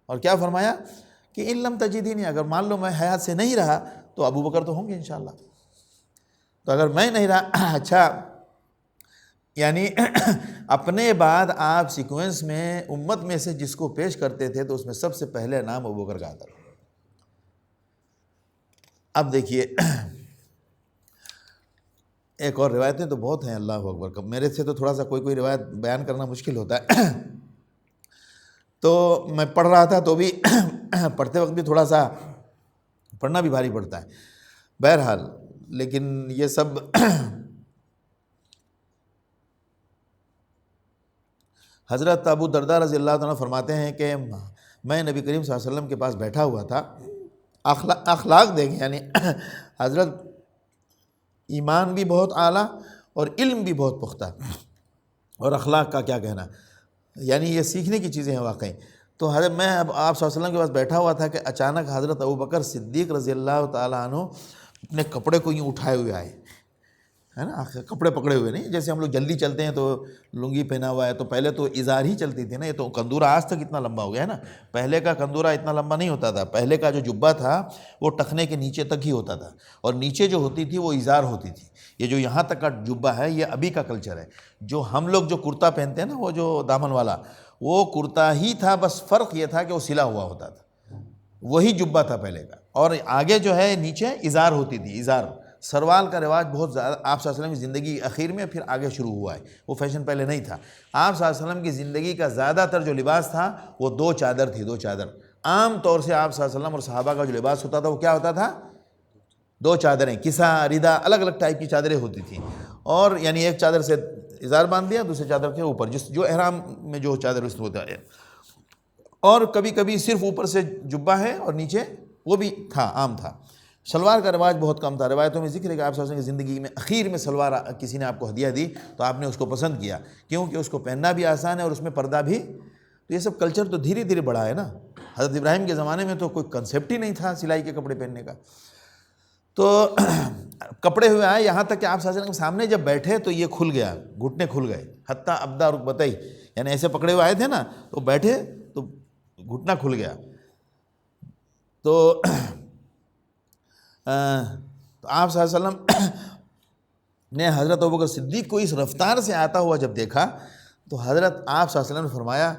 اور کیا فرمایا کہ ان لم تجدینی، اگر مان لو میں حیات سے نہیں رہا تو ابو بکر تو ہوں گے انشاءاللہ. تو اگر میں نہیں رہا، اچھا یعنی اپنے بعد آپ سیکوینس میں امت میں سے جس کو پیش کرتے تھے تو اس میں سب سے پہلے نام ابو بکر کا آتا. اب دیکھیے ایک اور روایتیں تو بہت ہیں، اللہ اکبر، میرے سے تو تھوڑا سا کوئی روایت بیان کرنا مشکل ہوتا ہے تو میں پڑھ رہا تھا تو بھی پڑھتے وقت بھی تھوڑا سا پڑھنا بھی بھاری پڑتا ہے، بہرحال لیکن یہ سب حضرت ابو درداء رضی اللہ عنہ فرماتے ہیں کہ میں نبی کریم صلی اللہ علیہ وسلم کے پاس بیٹھا ہوا تھا، اخلاق دیکھیں، یعنی حضرت ایمان بھی بہت اعلیٰ اور علم بھی بہت پختہ، اور اخلاق کا کیا کہنا، یعنی یہ سیکھنے کی چیزیں ہیں واقعی۔ تو حضرت میں اب آپ صلی اللہ علیہ وسلم کے پاس بیٹھا ہوا تھا کہ اچانک حضرت ابوبکر صدیق رضی اللہ تعالیٰ عنہ اپنے کپڑے کو یوں اٹھائے ہوئے آئے، ہے نا، کپڑے پکڑے ہوئے نہیں، جیسے ہم لوگ جلدی چلتے ہیں تو لنگی پہنا ہوا ہے، تو پہلے تو ازار ہی چلتی تھی نا، یہ تو کندورہ آج تک اتنا لمبا ہو گیا ہے نا، پہلے کا کندورہ اتنا لمبا نہیں ہوتا تھا، پہلے کا جو جبہ تھا وہ ٹخنے کے نیچے تک ہی ہوتا تھا، اور نیچے جو ہوتی تھی وہ ازار ہوتی تھی۔ یہ جو یہاں تک کا جبہ ہے یہ ابھی کا کلچر ہے، جو ہم لوگ جو کرتا پہنتے ہیں نا، وہ جو دامن والا، وہ کرتا ہی تھا، بس فرق یہ تھا کہ وہ سلا ہوا ہوتا تھا، وہی جبہ تھا پہلے کا، اور آگے جو ہے نیچے ازار ہوتی تھی، ازار۔ سروال کا رواج بہت زیادہ آپ صلی اللہ علیہ وسلم کی زندگی اخیر میں پھر آگے شروع ہوا ہے، وہ فیشن پہلے نہیں تھا۔ آپ صلی اللہ علیہ وسلم کی زندگی کا زیادہ تر جو لباس تھا وہ 2 چادر تھی، 2 چادر۔ عام طور سے آپ صلی اللہ علیہ وسلم اور صحابہ کا جو لباس ہوتا تھا وہ کیا ہوتا تھا؟ 2 چادریں، کسا، رداء، الگ الگ ٹائپ کی چادریں ہوتی تھیں، اور یعنی ایک چادر سے ازار باندھ دیا، دوسرے چادر کے اوپر جو احرام میں جو چادر اس ہوتا ہے، اور کبھی کبھی صرف اوپر سے جبہ ہے اور نیچے وہ بھی تھا، عام تھا۔ شلوار کا رواج بہت کم تھا، روایتوں میں ذکر ہے کہ آپ صلی اللہ علیہ وسلم کی زندگی میں اخیر میں شلوار کسی نے آپ کو ہدیہ دی تو آپ نے اس کو پسند کیا، کیونکہ اس کو پہننا بھی آسان ہے اور اس میں پردہ بھی۔ تو یہ سب کلچر تو دھیرے دھیرے بڑھا ہے نا، حضرت ابراہیم کے زمانے میں تو کوئی کنسیپٹ ہی نہیں تھا سلائی کے کپڑے پہننے کا، تو کپڑے ہوئے آئے یہاں تک کہ آپ صلی اللہ علیہ وسلم کے سامنے جب بیٹھے تو یہ کھل گیا، گھٹنے کھل گئے، حتیٰ ابدا رکبتئی، یعنی ایسے پکڑے ہوئے آئے تھے نا، تو بیٹھے تو گھٹنا کھل گیا۔ تو آپ صلی اللہ علیہ وسلم نے حضرت ابوبکر صدیق کو اس رفتار سے آتا ہوا جب دیکھا تو حضرت آپ صلی اللہ علیہ وسلم نے فرمایا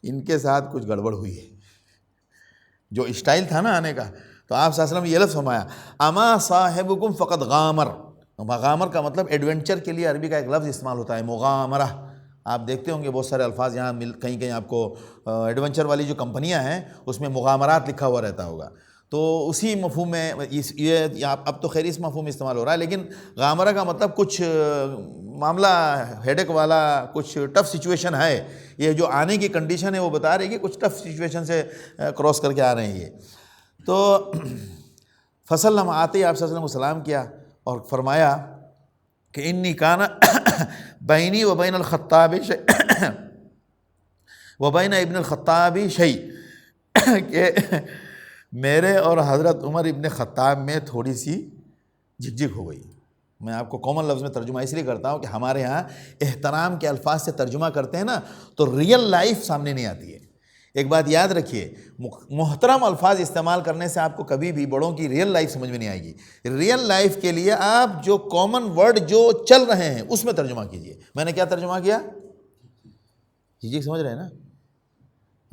ان کے ساتھ کچھ گڑبڑ ہوئی ہے، جو اسٹائل تھا نا آنے کا۔ تو آپ صلی اللہ علیہ وسلم یہ لفظ فرمایا، اما صاحبکم فقد غامر۔ غامر کا مطلب ایڈونچر کے لیے عربی کا ایک لفظ استعمال ہوتا ہے، مغامرہ۔ آپ دیکھتے ہوں گے بہت سارے الفاظ یہاں کہیں کہیں آپ کو ایڈونچر والی جو کمپنیاں ہیں اس میں مغامرات لکھا ہوا رہتا ہوگا، تو اسی مفہوم میں یہ اب تو خیر اس مفہوم میں استعمال ہو رہا ہے، لیکن غامرہ کا مطلب کچھ معاملہ ہیڈک والا، کچھ ٹف سچویشن ہے، یہ جو آنے کی کنڈیشن ہے وہ بتا رہی ہے کہ کچھ ٹف سچویشن سے کراس کر کے آ رہے ہیں یہ۔ تو فسلم، آتے ہی آپ صلی اللہ علیہ وسلم کو سلام کیا اور فرمایا کہ انی کان بینی و بین الخطاب و بین ابن الخطاب شیء، کہ میرے اور حضرت عمر ابن خطاب میں تھوڑی سی جھک ہو گئی۔ میں آپ کو کامن لفظ میں ترجمہ اس لیے کرتا ہوں کہ ہمارے ہاں احترام کے الفاظ سے ترجمہ کرتے ہیں نا تو ریئل لائف سامنے نہیں آتی ہے۔ ایک بات یاد رکھیے، محترم الفاظ استعمال کرنے سے آپ کو کبھی بھی بڑوں کی ریئل لائف سمجھ میں نہیں آئے گی۔ ریئل لائف کے لیے آپ جو کامن ورڈ جو چل رہے ہیں اس میں ترجمہ کیجئے۔ میں نے کیا ترجمہ کیا؟ جی سمجھ رہے ہیں نا؟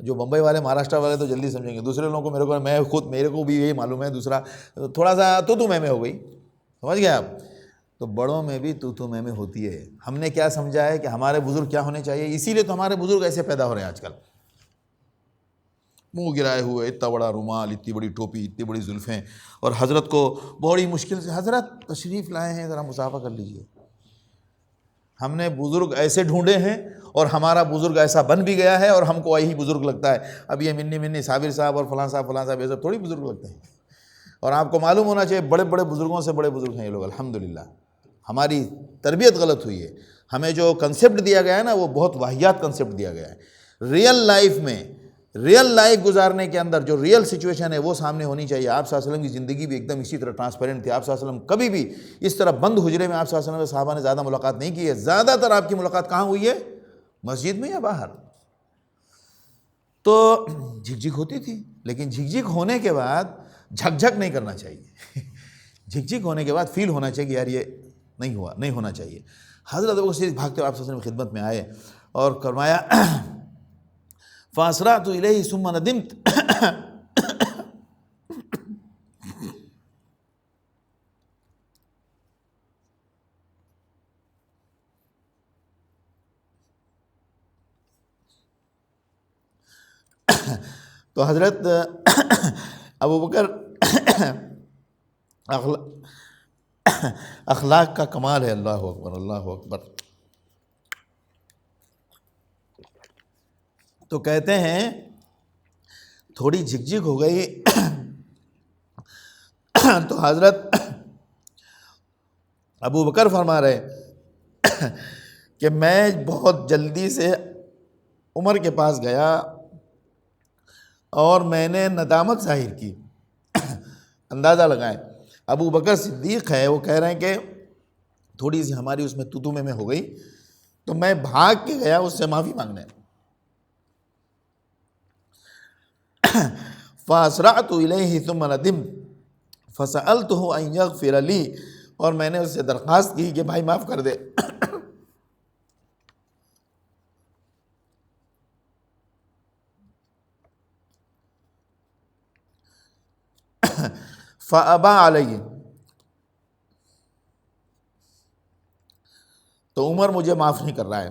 جو بمبئی والے، مہاراشٹر والے تو جلدی سمجھیں گے، دوسرے لوگوں کو میرے کو بھی یہی معلوم ہے، دوسرا تھوڑا سا تو میں ہو گئی، سمجھ گئے آپ؟ تو بڑوں میں بھی تو میں ہوتی ہے۔ ہم نے کیا سمجھا ہے کہ ہمارے بزرگ کیا ہونے چاہیے، اسی لیے تو ہمارے بزرگ ایسے پیدا ہو رہے ہیں آج کل، منہ گرائے ہوئے، اتنا بڑا رومال، اتنی بڑی ٹوپی، اتنی بڑی زلفیں، اور حضرت کو بڑی مشکل سے حضرت تشریف لائے ہیں، ذرا مصافحہ کر لیجئے۔ ہم نے بزرگ ایسے ڈھونڈے ہیں اور ہمارا بزرگ ایسا بن بھی گیا ہے اور ہم کو یہی بزرگ لگتا ہے۔ اب یہ منی صابر صاحب اور فلاں صاحب یہ سب تھوڑی بزرگ لگتے ہیں، اور آپ کو معلوم ہونا چاہیے بڑے بڑے بزرگوں سے بڑے بزرگ ہیں یہ لوگ، الحمدللہ۔ ہماری تربیت غلط ہوئی ہے، ہمیں جو کنسیپٹ دیا گیا ہے نا وہ بہت واہیات کنسیپٹ دیا گیا ہے۔ ریئل لائف میں، ریئل لائف گزارنے کے اندر جو ریئل سچویشن ہے وہ سامنے ہونی چاہیے۔ آپ صلی اللہ علیہ وسلم کی زندگی بھی ایک دم اسی طرح ٹرانسپیرنٹ تھی۔ آپ صلی اللہ علیہ وسلم کبھی بھی اس طرح بند حجرے میں آپ صلی اللہ علیہ وسلم صحابہ نے زیادہ ملاقات نہیں کی ہے۔ زیادہ تر آپ کی ملاقات کہاں ہوئی ہے؟ مسجد میں یا باہر؟ تو جھک ہوتی تھی، لیکن جھک ہونے کے بعد جھک نہیں کرنا چاہیے۔ جھک ہونے کے بعد فیل ہونا چاہیے کہ یار یہ نہیں ہونا چاہیے۔ حضرت ابو بکر بھاگتے ہوئے آپ صلی اللہ علیہ وسلم کی خدمت میں آئے اور فرمایا فاسرعت الیہ ثم ندمت، تو حضرت ابو بکر اخلاق کا کمال ہے. اللہ اکبر، اللہ اکبر. تو کہتے ہیں تھوڑی جھک ہو گئی تو حضرت ابو بکر فرما رہے کہ میں بہت جلدی سے عمر کے پاس گیا اور میں نے ندامت ظاہر کی. اندازہ لگائیں، ابو بکر صدیق ہے، وہ کہہ رہے ہیں کہ تھوڑی سی ہماری اس میں تو میں ہو گئی تو میں بھاگ کے گیا اس سے معافی مانگنے. فَأَسْرَعْتُ إِلَيْهِ ثُمَّ نَدِمْتُ فَسَأَلْتُهُ أَنْ يَغْفِرَ لِي، اور میں نے اس سے درخواست کی کہ بھائی معاف کر دے. فَأَبَى عَلَيَّ، تو عمر مجھے معاف نہیں کر رہا ہے.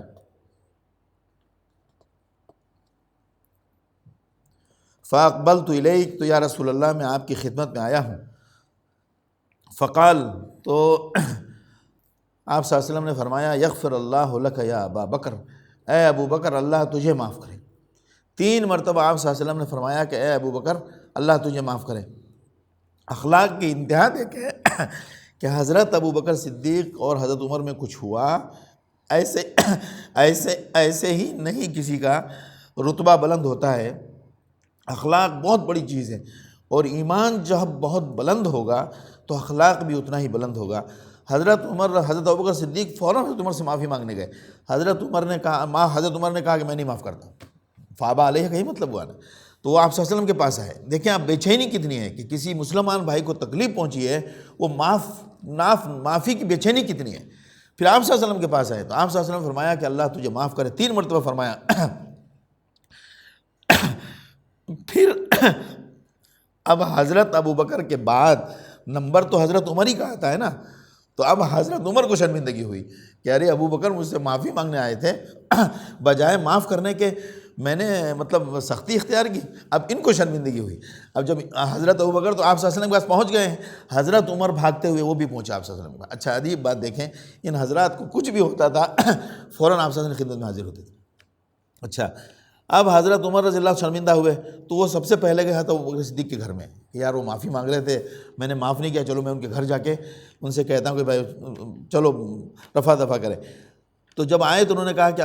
فَأَقْبَلْتُ إِلَيْكَ، تو یا رسول اللہ میں آپ کی خدمت میں آیا ہوں. فقال، تو آپ صلی اللہ علیہ وسلم نے فرمایا یغفر اللہ لک یا ابا بکر، اے ابو بکر اللہ تجھے معاف کرے. 3 مرتبہ آپ صلی اللہ علیہ وسلم نے فرمایا کہ اے ابو بکر اللہ تجھے معاف کرے. اخلاق کی انتہا دیکھیں کہ حضرت ابو بکر صدیق اور حضرت عمر میں کچھ ہوا، ایسے ہی نہیں کسی کا رتبہ بلند ہوتا ہے. اخلاق بہت بڑی چیز ہے، اور ایمان جب بہت بلند ہوگا تو اخلاق بھی اتنا ہی بلند ہوگا. حضرت ابو بکر صدیق فوراً حضرت عمر سے معافی مانگنے گئے. حضرت عمر نے کہا کہ میں نہیں معاف کرتا. فابا علیہ کا ہی مطلب ہوا نا. تو وہ آپ صلی اللہ علیہ وسلم کے پاس آئے. دیکھیں آپ بے چینی کتنی ہے کہ کسی مسلمان بھائی کو تکلیف پہنچی ہے، وہ معافی کی بے چینی کتنی ہے. پھر آپ صلی اللہ علیہ وسلم کے پاس آئے تو آپ صلی اللہ علیہ وسلم نے فرمایا کہ اللہ تجھے معاف کرے. 3 مرتبہ فرمایا. پھر اب حضرت ابو بکر کے بعد نمبر تو حضرت عمر ہی کا آتا ہے نا. تو اب حضرت عمر کو شرمندگی ہوئی کہ ارے ابو بکر مجھ سے معافی مانگنے آئے تھے، بجائے معاف کرنے کے میں نے مطلب سختی اختیار کی. اب ان کو شرمندگی ہوئی. اب جب حضرت ابو بکر تو آپ صلی اللہ علیہ وسلم کے پاس پہنچ گئے ہیں، حضرت عمر بھاگتے ہوئے وہ بھی پہنچا آپ صلی اللہ علیہ وسلم کے پاس. اچھا عجیب بات دیکھیں، ان حضرات کو کچھ بھی ہوتا تھا فوراً آپ صلی اللہ علیہ وسلم کی خدمت میں حاضر ہوتے تھے. اچھا اب حضرت عمر رضی اللہ شرمندہ ہوئے تو وہ سب سے پہلے گیا تھا ابو بکر صدیق کے گھر میں کہ یار وہ معافی مانگ رہے تھے، میں نے معاف نہیں کیا، چلو میں ان کے گھر جا کے ان سے کہتا ہوں کہ بھائی چلو رفع دفع کریں. تو جب آئے تو انہوں نے کہا کہ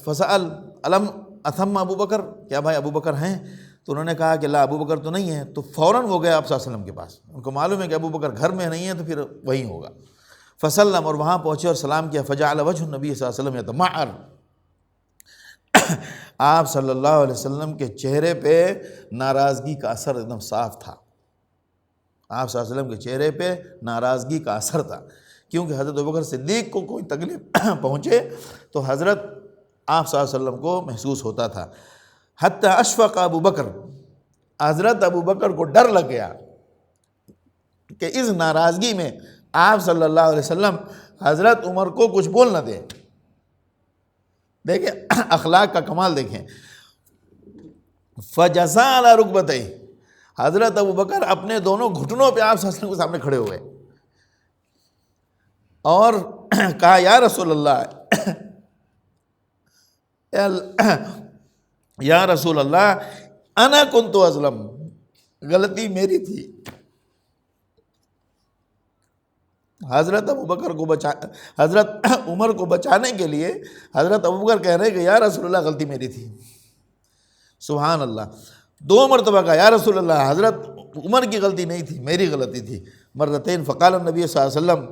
فسأل علم اتھم ابو بکر، کیا بھائی ابو بکر ہیں؟ تو انہوں نے کہا کہ لا ابو بکر تو نہیں ہے. تو فوراً وہ گئے آپ صلی اللہ علیہ وسلم کے پاس. ان کو معلوم ہے کہ ابو بکر گھر میں نہیں ہے تو پھر وہیں ہوگا. فسلم، اور وہاں پہنچے اور سلام کیا. فجعل وجه النبی صلی اللہ علیہ وسلم یتمعر، آپ صلی اللہ علیہ وسلم کے چہرے پہ ناراضگی کا اثر ایک دم صاف تھا. آپ صلی اللہ علیہ وسلم کے چہرے پہ ناراضگی کا اثر تھا، کیونکہ حضرت ابوبکر صدیق کو کوئی تکلیف پہنچے تو حضرت آپ صلی اللہ علیہ وسلم کو محسوس ہوتا تھا. حتی اشفق ابو بکر، حضرت ابو بکر کو ڈر لگ گیا کہ اس ناراضگی میں آپ صلی اللہ علیہ وسلم حضرت عمر کو کچھ بول نہ دیں. دیکھیں اخلاق کا کمال دیکھیں. فجزا علی رکبتیہ، حضرت ابو بکر اپنے دونوں گھٹنوں پہ آپ صلی اللہ علیہ وسلم کے سامنے کھڑے ہوئے اور کہا یا رسول اللہ، یا رسول اللہ انا کنت ازلم، غلطی میری تھی. حضرت ابو بکر کو حضرت عمر کو بچانے کے لیے حضرت ابو بکر کہہ رہے کہ یا رسول اللہ غلطی میری تھی. سبحان اللہ. 2 مرتبہ کہا یا رسول اللہ، حضرت عمر کی غلطی نہیں تھی، میری غلطی تھی. مرتين. فقال النبی صلی اللہ علیہ وسلم،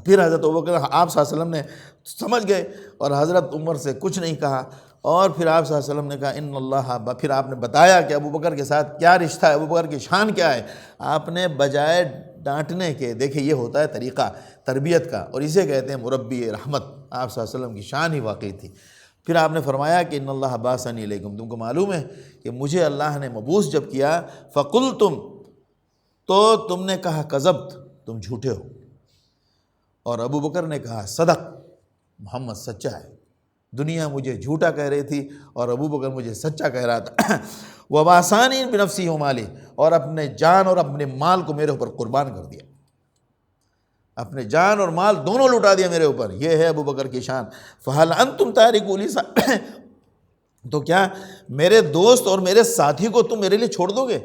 پھر حضرت ابو بکر آپ صلی اللہ علیہ وسلم نے سمجھ گئے اور حضرت عمر سے کچھ نہیں کہا. اور پھر آپ صلی اللہ علیہ وسلم نے کہا ان اللہ، پھر آپ نے بتایا کہ ابو بکر کے ساتھ کیا رشتہ ہے، ابو بکر کی شان کیا ہے. آپ نے بجائے ڈانٹنے کے، دیکھیں یہ ہوتا ہے طریقہ تربیت کا، اور اسے کہتے ہیں مربی رحمت. آپ صلی اللہ علیہ وسلم کی شان ہی واقعی تھی. پھر آپ نے فرمایا کہ ان اللہ بعثنی الیکم، تم کو معلوم ہے کہ مجھے اللہ نے مبعوث جب کیا، فقلتم، تو تم نے کہا کذبت، تم جھوٹے ہو. اور ابو بکر نے کہا صدق، محمد سچا ہے. دنیا مجھے جھوٹا کہہ رہی تھی اور ابو بکر مجھے سچا کہہ رہا تھا. وَبَاسَانِي بِنَفْسِهِ وَمَالِهِ، اور اپنے جان اور اپنے مال کو میرے اوپر قربان کر دیا، اپنے جان اور مال دونوں لٹا دیا میرے اوپر. یہ ہے ابو بکر کی شان. فَهَلْ أَنْتُمْ تَارِكُو لِي، تو کیا میرے دوست اور میرے ساتھی کو تم میرے لیے چھوڑ دو گے؟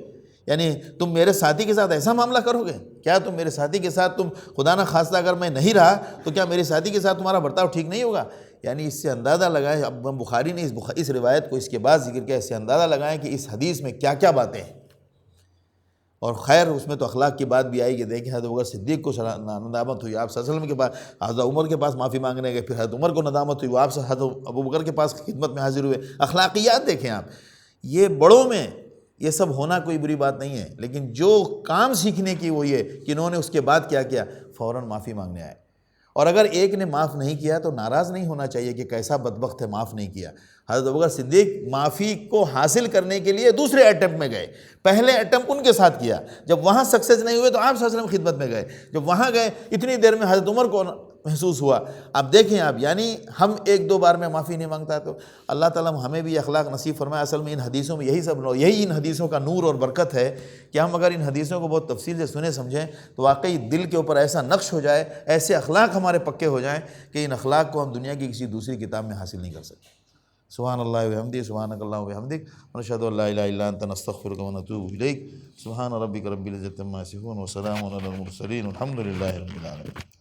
یعنی تم میرے ساتھی کے ساتھ ایسا معاملہ کرو گے؟ کیا تم میرے ساتھی کے ساتھ خدا نہ خواستہ اگر میں نہیں رہا تو کیا میرے ساتھی کے ساتھ تمہارا برتاؤ ٹھیک نہیں ہوگا؟ یعنی اس سے اندازہ لگائیں، اب بخاری نے اس روایت کو اس کے بعد ذکر کیا، اس سے اندازہ لگائیں کہ اس حدیث میں کیا کیا باتیں ہیں. اور خیر اس میں تو اخلاق کی بات بھی آئی کہ دیکھیں حضرت ابوبکر صدیق کو ندامت ہوئی، آپ صلی اللہ علیہ وسلم کے پاس حضرت عمر کے پاس معافی مانگنے گئے، پھر حضرت عمر کو ندامت ہوئی، وہ آپ سے حضرت ابوبکر کے پاس خدمت میں حاضر ہوئے. اخلاقیات دیکھیں آپ. یہ بڑوں میں یہ سب ہونا کوئی بری بات نہیں ہے، لیکن جو کام سیکھنے کی وہ یہ کہ انہوں نے اس کے بعد کیا کیا، فوراً معافی مانگنے آئے. اور اگر ایک نے معاف نہیں کیا تو ناراض نہیں ہونا چاہیے کہ کیسا بدبخت ہے معاف نہیں کیا. حضرت ابوبکر صدیق معافی کو حاصل کرنے کے لیے دوسرے اٹیمپٹ میں گئے، پہلے اٹیمپٹ ان کے ساتھ کیا، جب وہاں سکسیس نہیں ہوئے تو آپ صلی اللہ علیہ وسلم خدمت میں گئے، جب وہاں گئے اتنی دیر میں حضرت عمر کو محسوس ہوا. اب دیکھیں آپ، یعنی ہم ایک دو بار میں معافی نہیں مانگتا تو اللہ تعالیٰ ہمیں بھی اخلاق نصیب فرمائے. اصل میں ان حدیثوں میں یہی ان حدیثوں کا نور اور برکت ہے کہ ہم اگر ان حدیثوں کو بہت تفصیل سے سنیں سمجھیں تو واقعی دل کے اوپر ایسا نقش ہو جائے، ایسے اخلاق ہمارے پکے ہو جائیں کہ ان اخلاق کو ہم دنیا کی کسی دوسری کتاب میں حاصل نہیں کر سکتے. سبحان اللہ و بحمدہ، سبحانک اللہم و بحمدک، ونشہد ان لا الہ الا انت نستغفرک و نتوب الیک. سبحان ربک رب العزۃ عما یصفون وسلام علی المرسلین والحمد للہ رب العالمین.